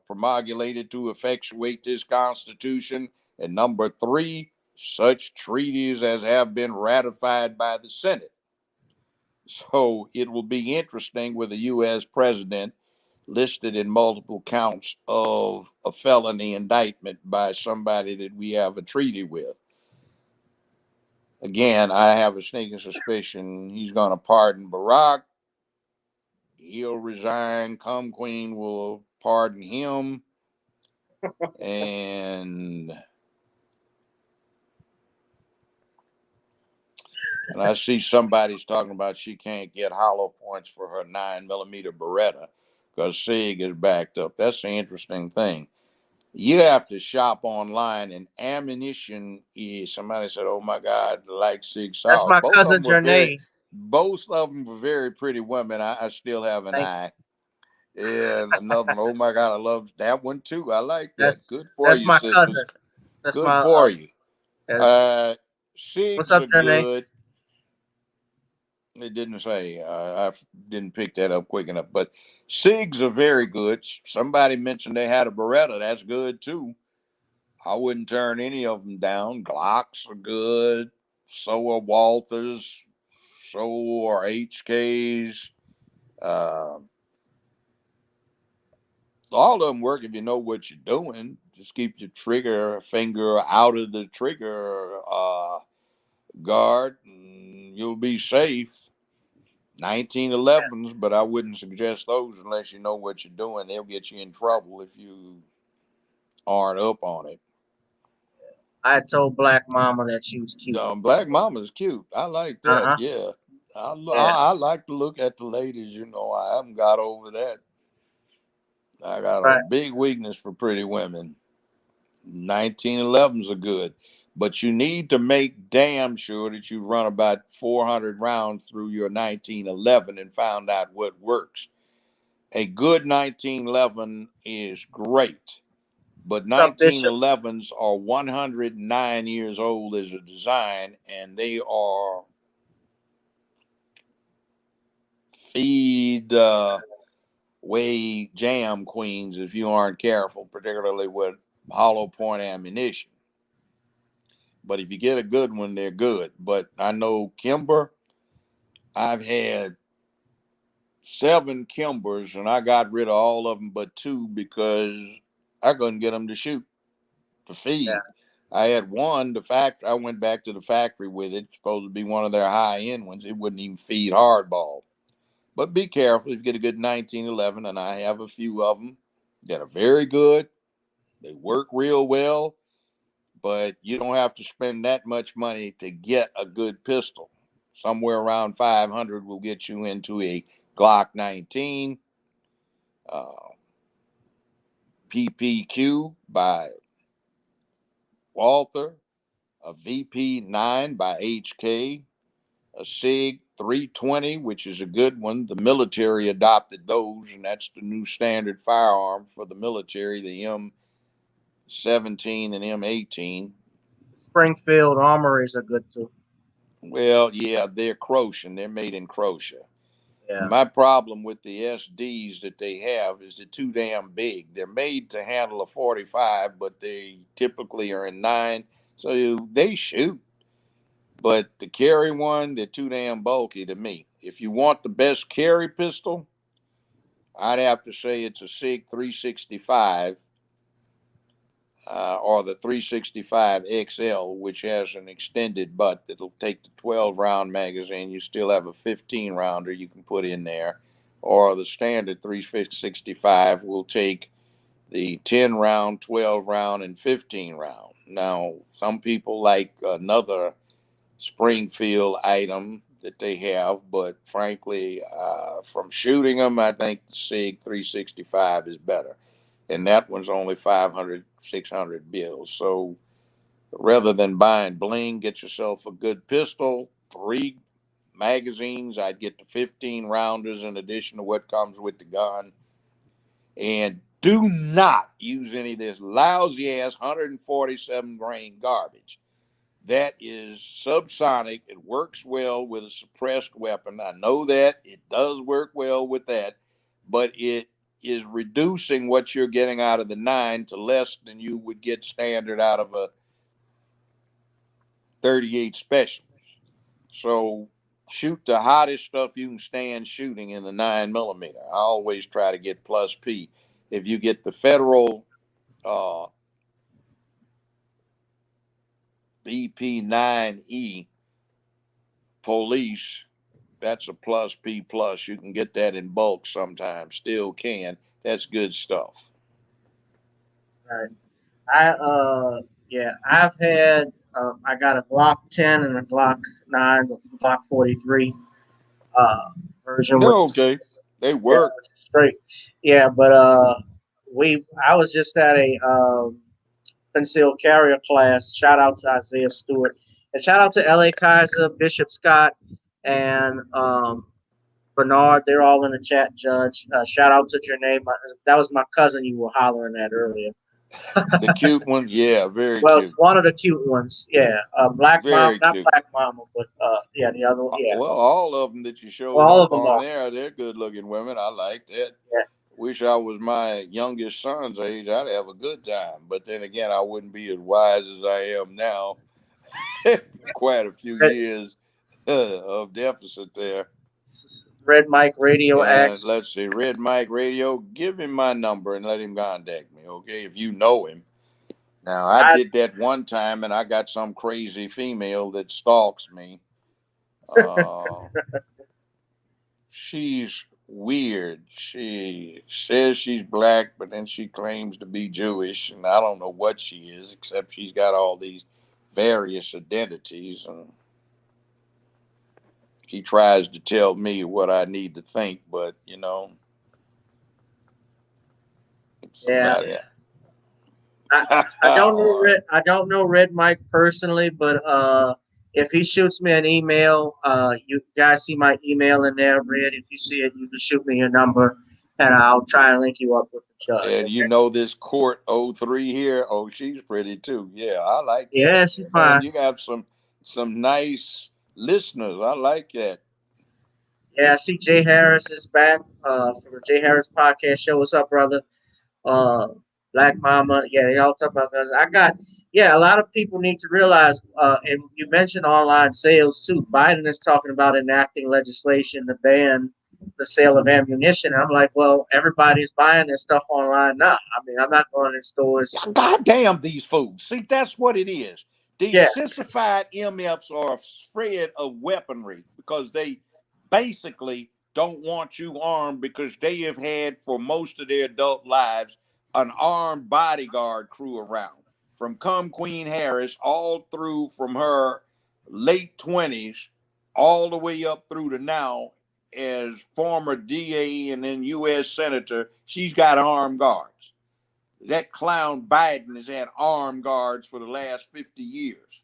promulgated to effectuate this Constitution. And number 3, such treaties as have been ratified by the Senate. So it will be interesting with a U.S. president listed in multiple counts of a felony indictment by somebody that we have a treaty with. Again, I have a sneaking suspicion he's going to pardon Barack. He'll resign. Come Queen will pardon him. And I see somebody's talking about she can't get hollow points for her 9mm Beretta because SIG is backed up. That's the interesting thing. You have to shop online, and ammunition is. Somebody said, "Oh my God, like SIG That's Sauer." my cousin Janae. Both of them were very pretty women. I still have an Thank eye. And another one, oh my God, I love that one too. I like that. that's Good for that's you, my cousin. sisters. That's Good my for you. uh, Uh, what's SIGs up, are Janae? good. It didn't say. I didn't pick that up quick enough. But SIGs are very good. Somebody mentioned they had a Beretta. That's good too. I wouldn't turn any of them down. Glocks are good. So are Walthers. So are HKs. Uh, all of them work if you know what you're doing. Just keep your trigger finger out of the trigger guard, and you'll be safe. 1911s, but I wouldn't suggest those unless you know what you're doing. They'll get you in trouble if you aren't up on it. I told Black Mama that she was cute. Black Mama's cute. I like that. Uh-huh. Yeah. Yeah. I like to look at the ladies. You know, I haven't got over that. I got a Right. big weakness for pretty women. 1911s are good, but you need to make damn sure that you run about 400 rounds through your 1911 and found out what works. A good 1911 is great, but What's up, Bishop? 1911s are 109 years old as a design, and they are feed way jam queens if you aren't careful, particularly with hollow point ammunition. But if you get a good one, they're good. But I know Kimber, I've had 7 Kimbers, and I got rid of all of them but 2 because I couldn't get them to shoot, to Yeah. feed. I had one, I went back to the factory with it, supposed to be one of their high-end ones. It wouldn't even feed hardball. But be careful if you get a good 1911, and I have a few of them that are very good. They work real well, but you don't have to spend that much money to get a good pistol. Somewhere around 500 will get you into a Glock 19, uh, PPQ by Walther, a VP9 by HK, a SIG 320, which is a good one. The military adopted those, and that's the new standard firearm for the military, the M17 and M18. Springfield armories are good too. Well, yeah, they're Croatian. They're made in Croatia. Yeah. My problem with the SDs that they have is they're too damn big. They're made to handle a 45, but they typically are in 9, so they shoot. But the carry one, they're too damn bulky to me. If you want the best carry pistol, I'd have to say it's a SIG 365 or the 365 XL, which has an extended butt that'll take the 12 round magazine. You still have a 15 rounder you can put in there, or the standard 365 will take the 10 round, 12 round, and 15 round. Now, some people like another Springfield item that they have, but frankly, from shooting them, I think the SIG 365 is better. And that one's only 500, 600 bills. So rather than buying bling, get yourself a good pistol, 3 magazines. I'd get the 15 rounders in addition to what comes with the gun. And do not use any of this lousy ass 147 grain garbage. That is subsonic. It works well with a suppressed weapon. I know that. It does work well with that, but it is reducing what you're getting out of the 9 to less than you would get standard out of a 38 special. So shoot the hottest stuff you can stand shooting in the 9mm. I always try to get plus P. If you get the federal BP9E police, that's a plus P plus. You can get that in bulk sometimes. Still can. That's good stuff. Right. I've had I got a Glock 10 and a Glock 9, the Glock 43 version They're with okay. They yeah, work. straight. Yeah, but I was just at a concealed carrier class. Shout out to Isaiah Stewart and shout out to LA Kaiser, Bishop Scott, and Bernard. They're all in the chat. Judge, shout out to Janae. That was my cousin you were hollering at earlier. The cute one, yeah, very Well, cute. one of the cute ones, yeah. Black Mom, Very not cute. Black Mama, but yeah, the other one, yeah. Well, all of them that you Well, showed all of up them on are. there, they're good looking women. I like that. Yeah. Wish I was my youngest son's age. I'd have a good time. But then again, I wouldn't be as wise as I am now. Quite a few Red, years of deficit there. Red Mike Radio And X. let's see, Red Mike Radio, give him my number and let him contact me, okay? If you know him. Now, I I did that one time and I got some crazy female that stalks me. Uh, she's weird. She says she's black, but then she claims to be Jewish, and I don't know what she is, except she's got all these various identities. And she tries to tell me what I need to think, but Yeah. somebody. I don't know I don't know Red Mike personally, but if he shoots me an email, you guys see my email in there, Red. If you see it, you can shoot me your number, and I'll try and link you up with the judge. And Okay? this court 03 here. Oh, she's pretty too. Yeah, I like that. Yeah, she's Man, fine. you got some nice listeners. I like that. Yeah, I see Jay Harris is back from the Jay Harris podcast show. What's up, brother? uh Black Mama. Yeah, they all talk about guns. A lot of people need to realize, and you mentioned online sales too. Biden is talking about enacting legislation to ban the sale of ammunition. I'm like, well, everybody's buying this stuff online now. I mean, I'm not going in stores. God damn these fools. See, that's what it is. These Yeah, sissified MFs are a spread of weaponry because they basically don't want you armed because they have had for most of their adult lives an armed bodyguard crew around. From Come Queen Harris all through from her late 20s all the way up through to now as former DA and then U.S. Senator, she's got armed guards. That clown Biden has had armed guards for the last 50 years.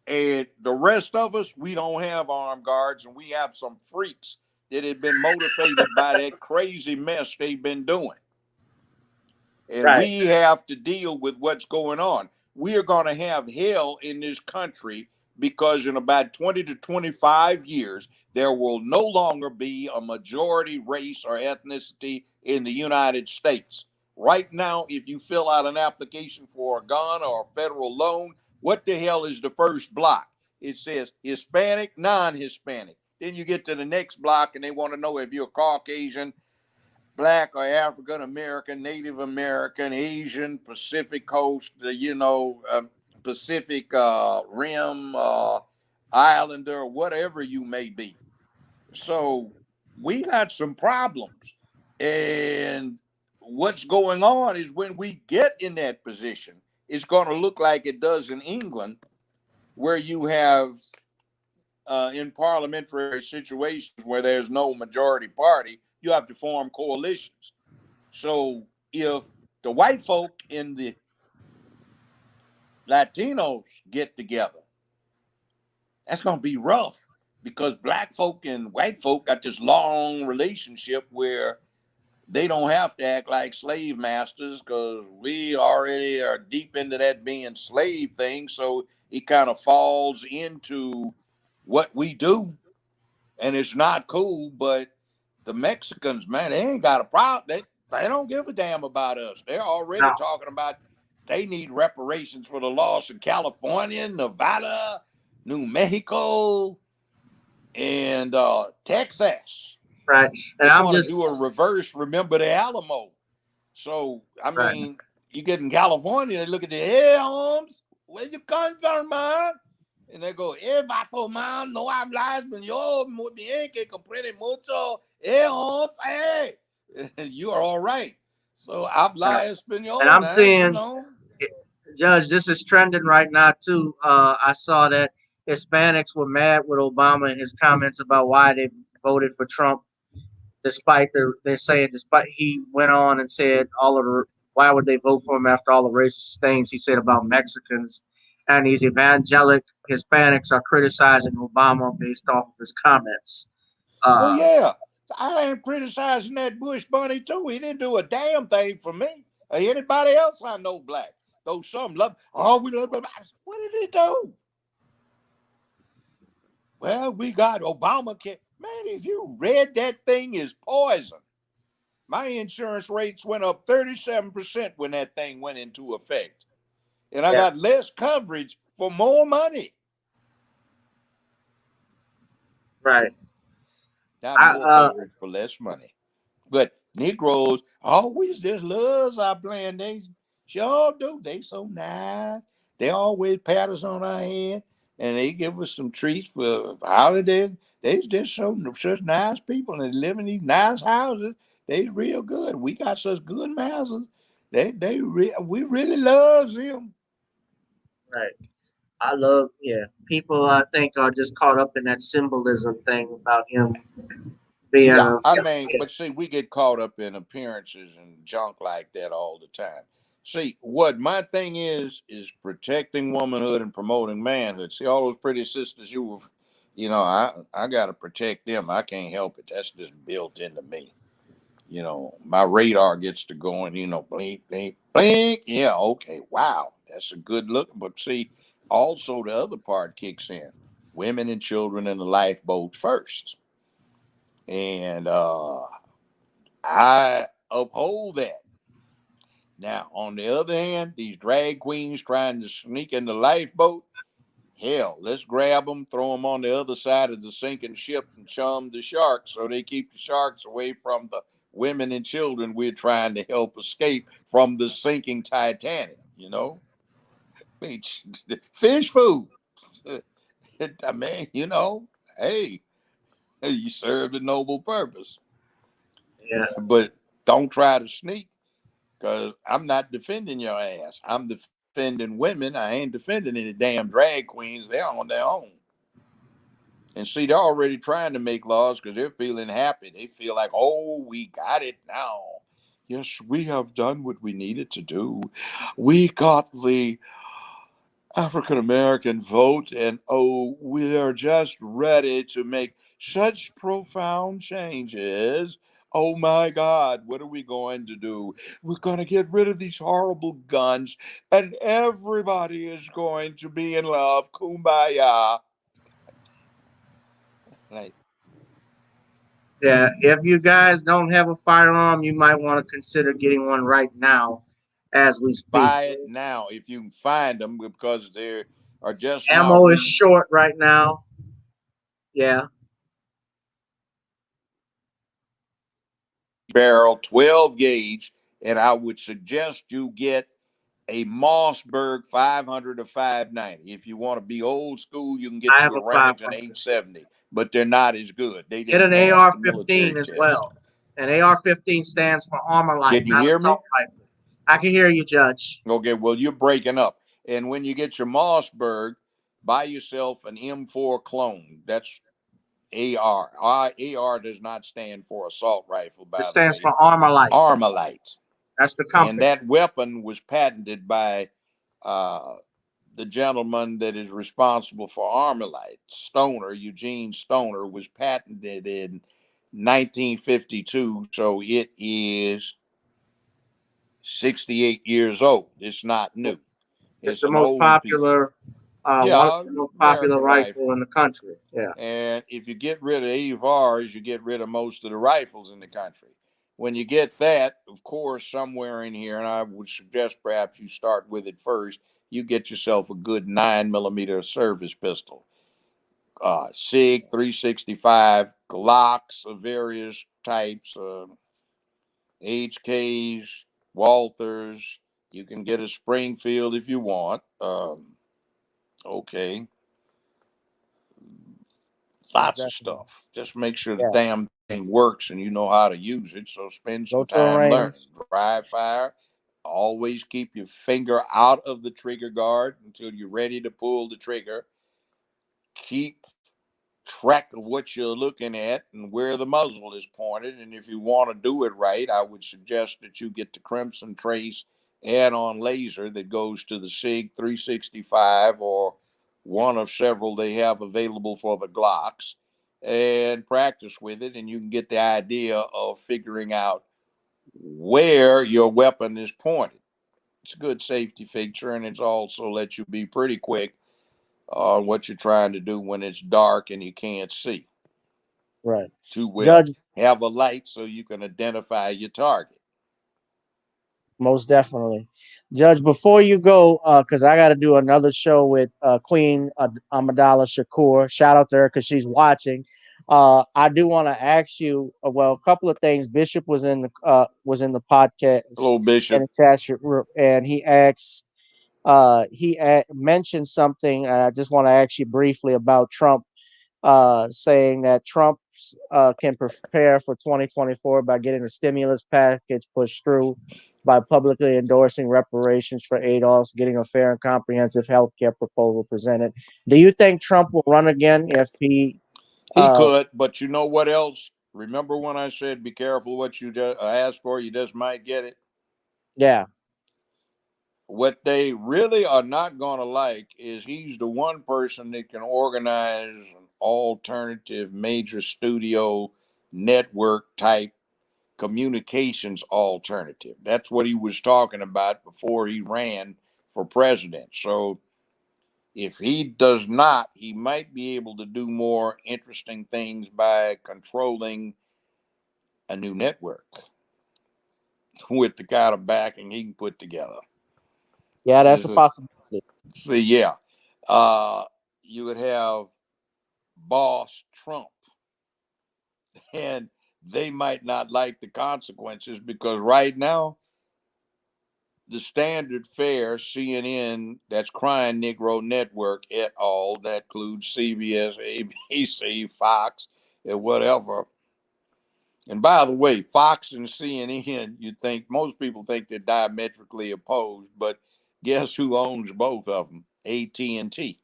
And the rest of us, we don't have armed guards, and we have some freaks that have been motivated by that crazy mess they've been doing. And right. we have to deal with what's going on. We are going to have hell in this country because in about 20 to 25 years, there will no longer be a majority race or ethnicity in the United States. Right now, if you fill out an application for a gun or a federal loan, what the hell is the first block? It says Hispanic, non-Hispanic. Then you get to the next block and they want to know if you're Caucasian, Black or African American, Native American, Asian, Pacific Coast, Pacific Rim, Islander, whatever you may be. So we got some problems. And what's going on is when we get in that position, it's going to look like it does in England, where you have in parliamentary situations where there's no majority party, you have to form coalitions. So if the white folk and the Latinos get together, that's going to be rough because black folk and white folk got this long relationship where they don't have to act like slave masters because we already are deep into that being slave thing. So it kind of falls into what we do, and it's not cool. But the Mexicans, man, they ain't got a problem. They don't give a damn about us. They're already No, talking about they need reparations for the loss of California, Nevada, New Mexico, and Texas. right. And They I'm want to do just a reverse Remember the Alamo. So, I right, mean, you get in California, they look at the hey, Holmes, where you come from, man? And they go, vato, man, no hablas español, muy bien, que comprende mucho. Hey, Holmes, hey. You are all right. So, right. habla And español, I'm man, seeing, Judge, this is trending right now too. I saw that Hispanics were mad with Obama and his comments about why they voted for Trump, despite they're saying despite he went on and said all of the why would they vote for him after all the racist things he said about Mexicans, and these evangelic Hispanics are criticizing Obama based off of his comments. Well, Uh, yeah, I am criticizing that Bush bunny too. He didn't do a damn thing for me or anybody else I know black. Though some love, oh, we love him. What did he do? Well, we got Obamacare. Man, if you read that thing is poison. My insurance rates went up 37% when that thing went into effect. And I yeah, got less coverage for more money. right. Not I more coverage for less money. But Negroes always just loves our plantation. Sure do. They so nice. They always pat us on our head and they give us some treats for holidays. they's just such nice people, and they live in these nice houses. They real good. We got such good masters. We really love them. Right. I love, yeah. People, I think, are just caught up in that symbolism thing about him being Yeah, a. I mean, Yeah, but see, we get caught up in appearances and junk like that all the time. See, what my thing is protecting womanhood and promoting manhood. See, all those pretty sisters I got to protect them. I can't help it. That's just built into me. My radar gets to going, blink, blink, blink. Yeah, okay, wow, that's a good look. But see, also the other part kicks in: women and children in the lifeboat first. And I uphold that. Now, on the other hand, these drag queens trying to sneak in the lifeboat, hell, let's grab them, throw them on the other side of the sinking ship, and chum the sharks so they keep the sharks away from the women and children we're trying to help escape from the sinking Titanic. Fish food. I mean, hey, you served a noble purpose, yeah, but don't try to sneak because I'm not defending your ass. I'm defending women. I ain't defending any damn drag queens. They're on their own. And see, they're already trying to make laws because they're feeling happy. They feel like, oh, we got it now. Yes, we have done what we needed to do. We got the African American vote, and oh, we are just ready to make such profound changes. Oh my God, what are we going to do? We're going to get rid of these horrible guns, and everybody is going to be in love. Kumbaya. Like, yeah. If you guys don't have a firearm, you might want to consider getting one right now, as we speak. buy it now if you can find them because they are just now Ammo is short right now. Yeah, barrel 12 gauge, and I would suggest you get a Mossberg 500 or 590. If you want to be old school, you can I get have you a a Remington 500. 870, but they're not as good. They Get didn't an man the military AR-15 as chest. well. An AR-15 stands for Armor Light, Can you not hear me? assault rifle. I can hear you, Judge. Okay, well, you're breaking up. And when you get your Mossberg, buy yourself an M4 clone. That's AR. AR does not stand for assault rifle, It by the stands way. for Armor Light. Armalite. That's the And company. that weapon was patented by uh, the gentleman that is responsible for Armalite. Eugene Stoner, was patented in 1952. So it is 68 years old. It's not new. It's It's the an most old piece. popular, one of Yeah, the most popular American rifle rifle. in the country. Yeah, And if you get rid of AVARs, you get rid of most of the rifles in the country. When you get that, of course, somewhere in here, and I would suggest perhaps you start with it first, you get yourself a good 9mm service pistol. SIG 365, Glocks of various types, HKs, Walthers. You can get a Springfield if you want. Okay, Most lots of definitely. stuff. Just make sure the Yeah. damn thing works and you know how to use it. So spend Go some to a time learning. range. Dry fire. Always keep your finger out of the trigger guard until you're ready to pull the trigger. Keep track of what you're looking at and where the muzzle is pointed. And if you want to do it right, I would suggest that you get the Crimson Trace add-on laser that goes to the SIG 365 or one of several they have available for the Glocks and practice with it, and you can get the idea of figuring out where your weapon is pointed. It's a good safety feature, and it's also lets you be pretty quick on what you're trying to do when it's dark and you can't see Right. too well. Judge, Have a light so you can identify your target. most definitely. Judge, before you go, because I got to do another show with Queen Amidala Shakur. Shout out to her because she's watching. I do want to ask you, well, a couple of things. Bishop was in the podcast Hello, and Bishop. and he mentioned something. I just want to ask you briefly about Trump saying that Trump can prepare for 2024 by getting a stimulus package pushed through, by publicly endorsing reparations for ADOS, getting a fair and comprehensive health care proposal presented. Do you think Trump will run again if he? He could, but you know what else? Remember when I said be careful what you ask for, you just might get it? Yeah. What they really are not going to like is he's the one person that can organize an alternative major studio network type communications alternative. That's what he was talking about before he ran for president. So if he does not, he might be able to do more interesting things by controlling a new network with the kind of backing he can put together. Yeah, that's a possibility. See, yeah. Uh, you would have boss Trump, and they might not like the consequences because right now, the standard fare CNN, that's Crying Negro Network et al., that includes CBS, ABC, Fox, and whatever. And by the way, Fox and CNN, you think most people think they're diametrically opposed, but guess who owns both of them? AT&T.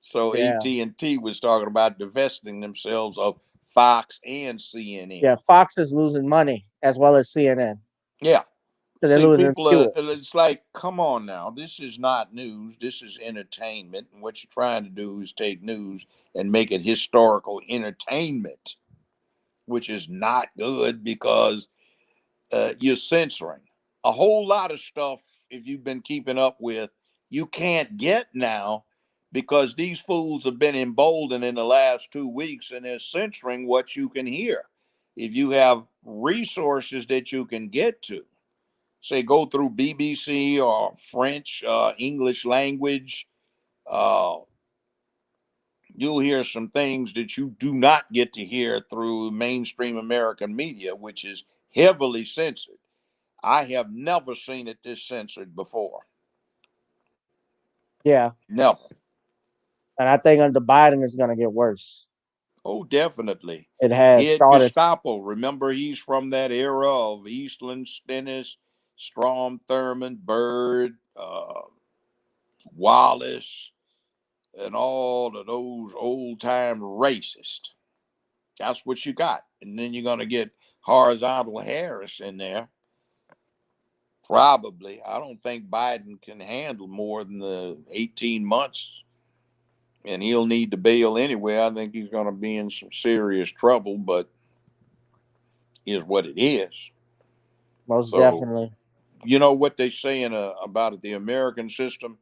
So Yeah. AT&T was talking about divesting themselves of Fox and CNN. Yeah, Fox is losing money as well as CNN Yeah. because they're See, losing people are, viewers. it's like, come on now. This is not news. This is entertainment. And what you're trying to do is take news and make it historical entertainment, which is not good because you're censoring a whole lot of stuff. If you've been keeping up with, you can't get now because these fools have been emboldened in the last 2 weeks and they're censoring what you can hear. If you have resources that you can get to, say go through BBC or French, English language, uh, you'll hear some things that you do not get to hear through mainstream American media, which is heavily censored. I have never seen it this censored before. Yeah. Never. And I think under Biden it's going to get worse. Oh, definitely. It has Head started. Gestapo. Remember, he's from that era of Eastland, Stennis, Strom Thurmond, Byrd, Wallace, and all of those old time racists. That's what you got. And then you're going to get Horizontal Harris in there. Probably. I don't think Biden can handle more than the 18 months. And he'll need to bail anyway. I think he's going to be in some serious trouble, but is what it is. Most So, definitely. you know what they saying about the American system?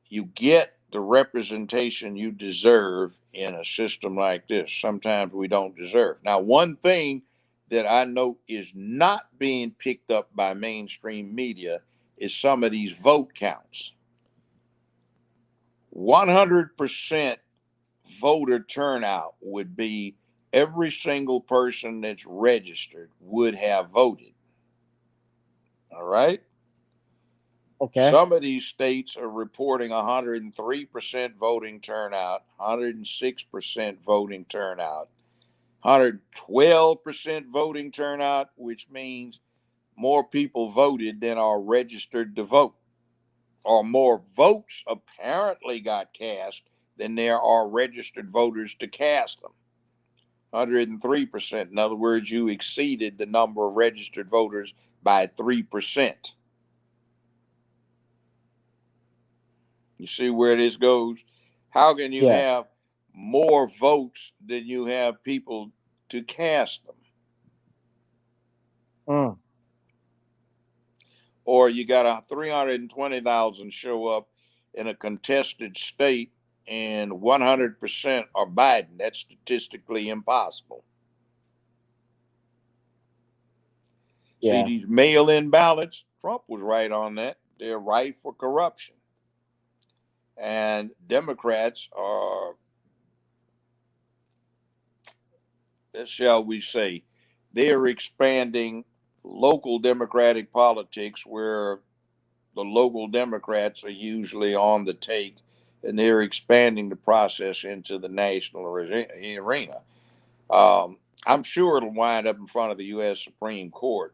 You get the representation you deserve in a system like this. Sometimes we don't deserve. Now, one thing that I know is not being picked up by mainstream media is some of these vote counts. 100% voter turnout would be every single person that's registered would have voted. All right. Okay. Some of these states are reporting 103% voting turnout, 106% voting turnout, 112% voting turnout, which means more people voted than are registered to vote, or more votes apparently got cast than there are registered voters to cast them. 103%. In other words, you exceeded the number of registered voters by 3%. You see where this goes? How can you Yeah. have more votes than you have people to cast them? Mm. Or you got a 320,000 show up in a contested state and 100% are Biden. That's statistically impossible. See, Yeah. these mail in ballots, Trump was right on that. They're rife for corruption. And Democrats are, shall we say, they're expanding local Democratic politics where the local Democrats are usually on the take and they're expanding the process into the national arena. I'm sure it'll wind up in front of the U.S. Supreme Court.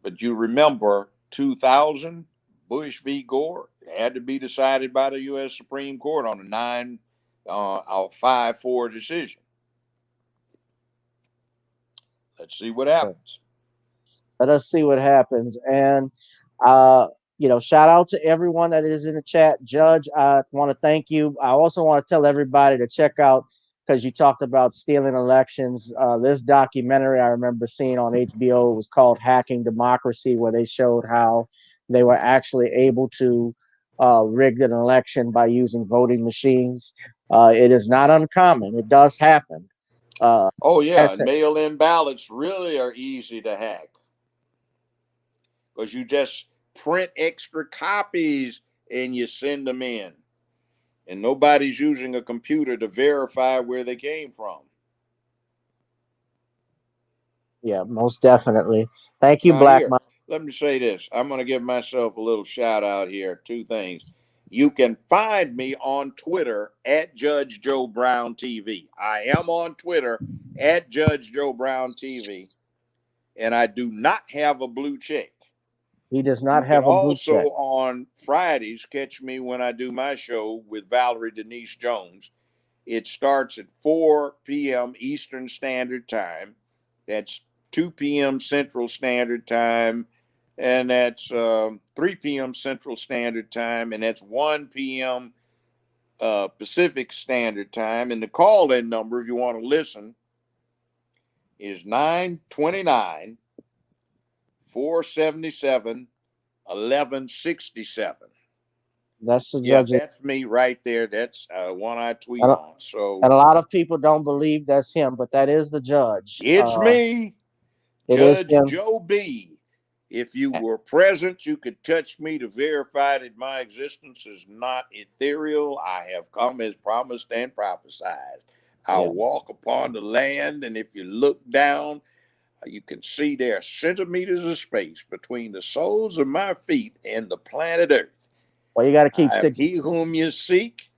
But you remember 2000, Bush v. Gore, it had to be decided by the U.S. Supreme Court on a 5-4 decision. Let's see what happens. Let us see what happens. And shout out to everyone that is in the chat. Judge, I want to thank you. I also want to tell everybody to check out, because you talked about stealing elections. This documentary I remember seeing on HBO was called Hacking Democracy, where they showed how they were actually able to rig an election by using voting machines. It is not uncommon. It does happen. Oh, yeah. Mail-in ballots really are easy to hack, because you just print extra copies and you send them in. And nobody's using a computer to verify where they came from. Yeah, most definitely. Thank you, Now, Black here, Mom. let me say this. I'm going to give myself a little shout out here. Two things. You can find me on Twitter at Judge Joe Brown TV. I am on Twitter at Judge Joe Brown TV, and I do not have a blue check. He does You not can have a blue check. also on Fridays catch me when I do my show with Valerie Denise Jones. It starts at 4 p.m. Eastern Standard Time. That's 2 p.m. Central Standard Time, and that's 3 p.m. Central Standard Time, and that's 1 p.m. Pacific Standard Time. And the call-in number, if you want to listen, is 929 477 1167. That's the Yeah, judge. that's me right there. That's one I tweet And, on. So and a lot of people don't believe that's him, but that is the judge. it's me, It is Judge him. Joe B. If you were present, you could touch me to verify that my existence is not ethereal. I have come as promised and prophesied. I'll walk upon the land, and if you look down, you can see there are centimeters of space between the soles of my feet and the planet Earth. Well, you got to keep I am 6. he whom you seek.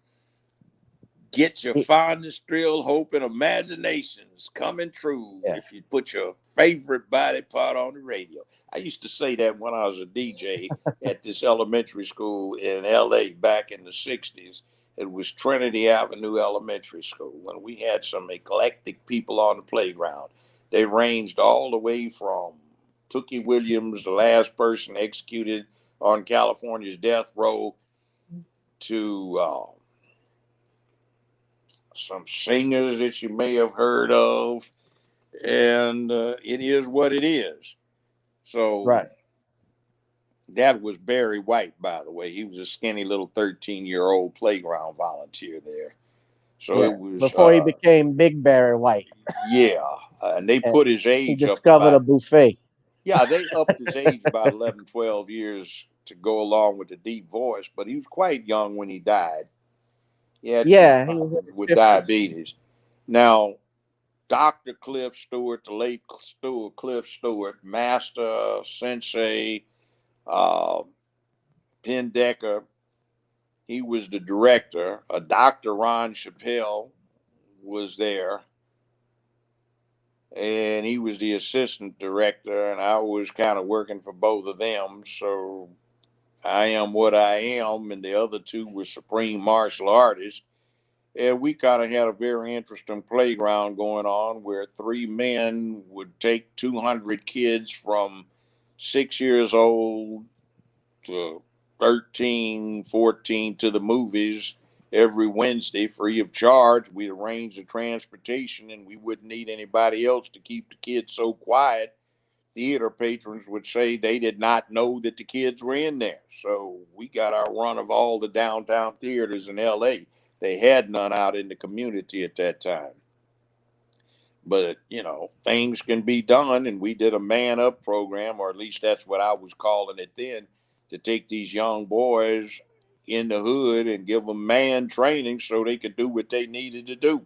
Get your fondest thrill, hope, and imaginations coming true if you put your favorite body part on the radio. I used to say that when I was a DJ at this elementary school in LA back in the 60s. It was Trinity Avenue Elementary School, when we had some eclectic people on the playground. They ranged all the way from Tookie Williams, the last person executed on California's death row, to some singers that you may have heard of, and it is what it is. So that was Barry White, by the way. He was a skinny little 13-year-old playground volunteer there. So it was before he became Big Barry White. And they put his age he up discovered about a buffet. Yeah, they upped his age about 11, 12 years to go along with the deep voice, but he was quite young when he died. He had some He was problems in his with 50s. diabetes. Now, Dr. Cliff Stewart, the late Cliff Stewart, Master, Sensei, Penn Decker, he was the director. Dr. Ron Chappelle was there, and he was the assistant director, and I was kind of working for both of them. So I am what I am, and the other two were supreme martial artists. And we kind of had a very interesting playground going on, where 3 men would take 200 kids from 6 years old to 13, 14 to the movies every Wednesday free of charge. We'd arrange the transportation, and we wouldn't need anybody else to keep the kids so quiet. Theater patrons would say they did not know that the kids were in there. So we got our run of all the downtown theaters in LA. They had none out in the community at that time. But, things can be done, and we did a man up program, or at least that's what I was calling it then, to take these young boys in the hood and give them man training so they could do what they needed to do.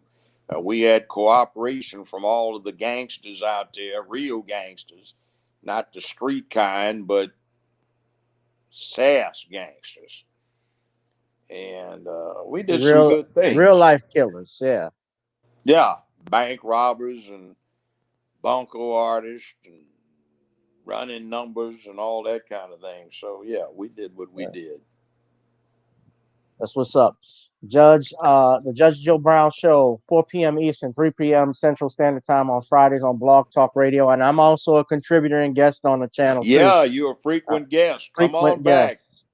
We had cooperation from all of the gangsters out there, real gangsters, not the street kind, but sass gangsters. and we did some good real things. life killers. Yeah, Yeah, bank robbers and bunco artists and running numbers and all that kind of thing. So yeah, we did what we yeah. did. That's what's up. The Judge Joe Brown Show, 4 p.m. Eastern, 3 p.m. Central Standard Time on Fridays on Blog Talk Radio, and I'm also a contributor and guest on the channel too. Yeah, you're a Uh, frequent guest. Come on frequent back. guest,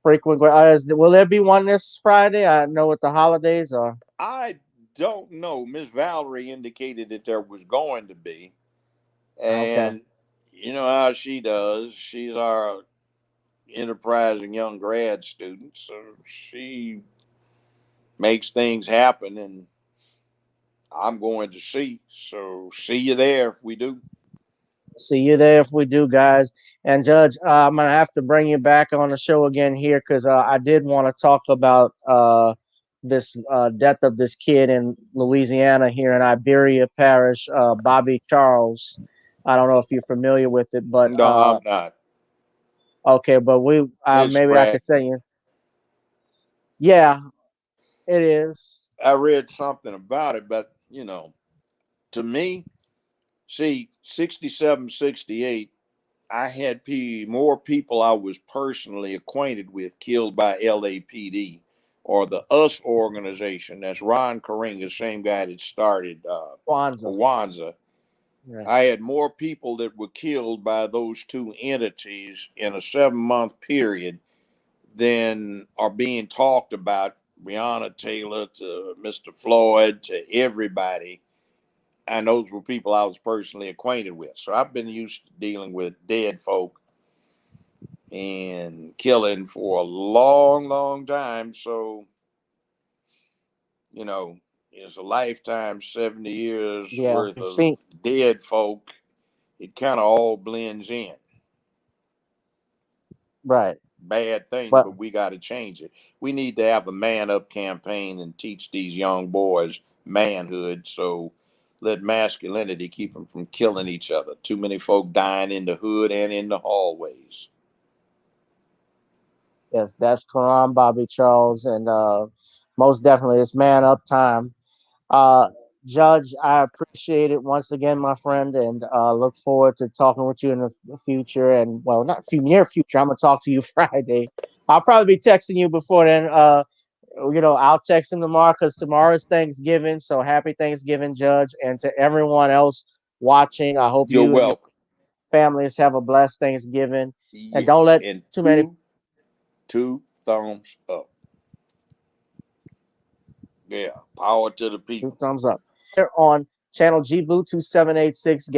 frequent. Will there be one this Friday? I know with the holidays or I don't know. Miss Valerie indicated that there was going to be, okay. and you know how she does. She's our enterprising young grad student, so she makes things happen, and I'm going to see. So see you there if we do. See you there if we do, guys. And Judge, I'm gonna have to bring you back on the show again here because I did want to talk about this death of this kid in Louisiana here in Iberia Parish, Bobby Charles. I don't know if you're familiar with it, but No, I'm not. okay, but we It's maybe I could say tragic. you. Yeah, it is. I read something about it, but to me, see, 67, 68. I had more people I was personally acquainted with killed by LAPD or the US organization. That's Ron Karinga, same guy that started Kwanzaa. Kwanzaa. Yeah. I had more people that were killed by those two entities in a 7 month period than are being talked about. Breonna Taylor to Mr. Floyd to everybody. And those were people I was personally acquainted with. So I've been used to dealing with dead folk and killing for a long, long time. So, you know, it's a lifetime, 70 years Yeah, worth you of see, dead folk. It kind of all blends in. right. Bad thing, But but we got to change it. We need to have a man up campaign and teach these young boys manhood. So let masculinity keep them from killing each other. Too many folk dying in the hood and in the hallways. yes, that's Quran Bobby Charles, and most definitely it's man up time. Uh, Judge, I appreciate it once again, my friend, and look forward to talking with you in the future. And well, not near future. I'm gonna talk to you Friday. I'll probably be texting you before then. I'll text him tomorrow because tomorrow is Thanksgiving. So happy Thanksgiving, Judge, and to everyone else watching. I hope You're you and your welcome. families have a blessed Thanksgiving, and Yeah. don't let And too many two thumbs up. Yeah. Power to the two people. thumbs up. Here on channel GBoo2786,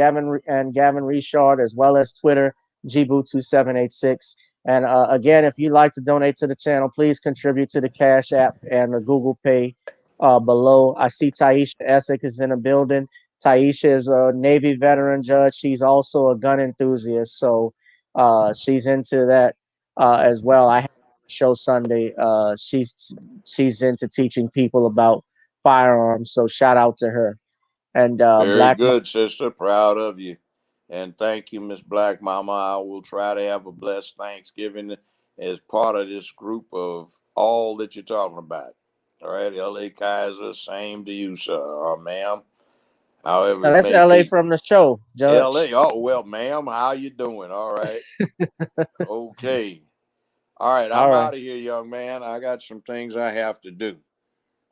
Gavin Richard, as well as Twitter, GBoo2786. And again, if you'd like to donate to the channel, please contribute to the Cash App and the Google Pay below. I see Taisha Essex is in the building. Taisha is a Navy veteran, Judge. She's also a gun enthusiast, so she's into that as well. I had a show Sunday. She's into teaching people about firearms. So shout out to her. And Very good, sister. Proud of you. And thank you, Miss Black Mama. I will try to have a blessed Thanksgiving as part of this group of all that you're talking about. All right, L.A. Kaiser, same to you, sir, or ma'am, however Now it that's may LA be. from the show, L.A. Judge. Oh, well, ma'am, how you doing? All right. Okay. All right, All I'm right. out of here, young man. I got some things I have to do.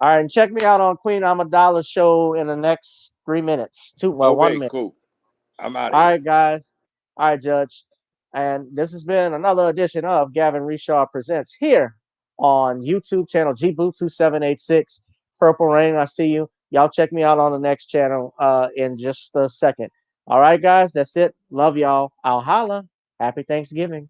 All right. And check me out on Queen Amidala's show in the next 3 minutes. One Okay, minute. cool. I'm out of All here. right, guys. All right, Judge. And this has been another edition of Gavin Richard Presents here on YouTube channel GBoo2786. Purple Rain, I see you. Y'all check me out on the next channel in just a second. All right, guys. That's it. Love y'all. I'll holla. Happy Thanksgiving.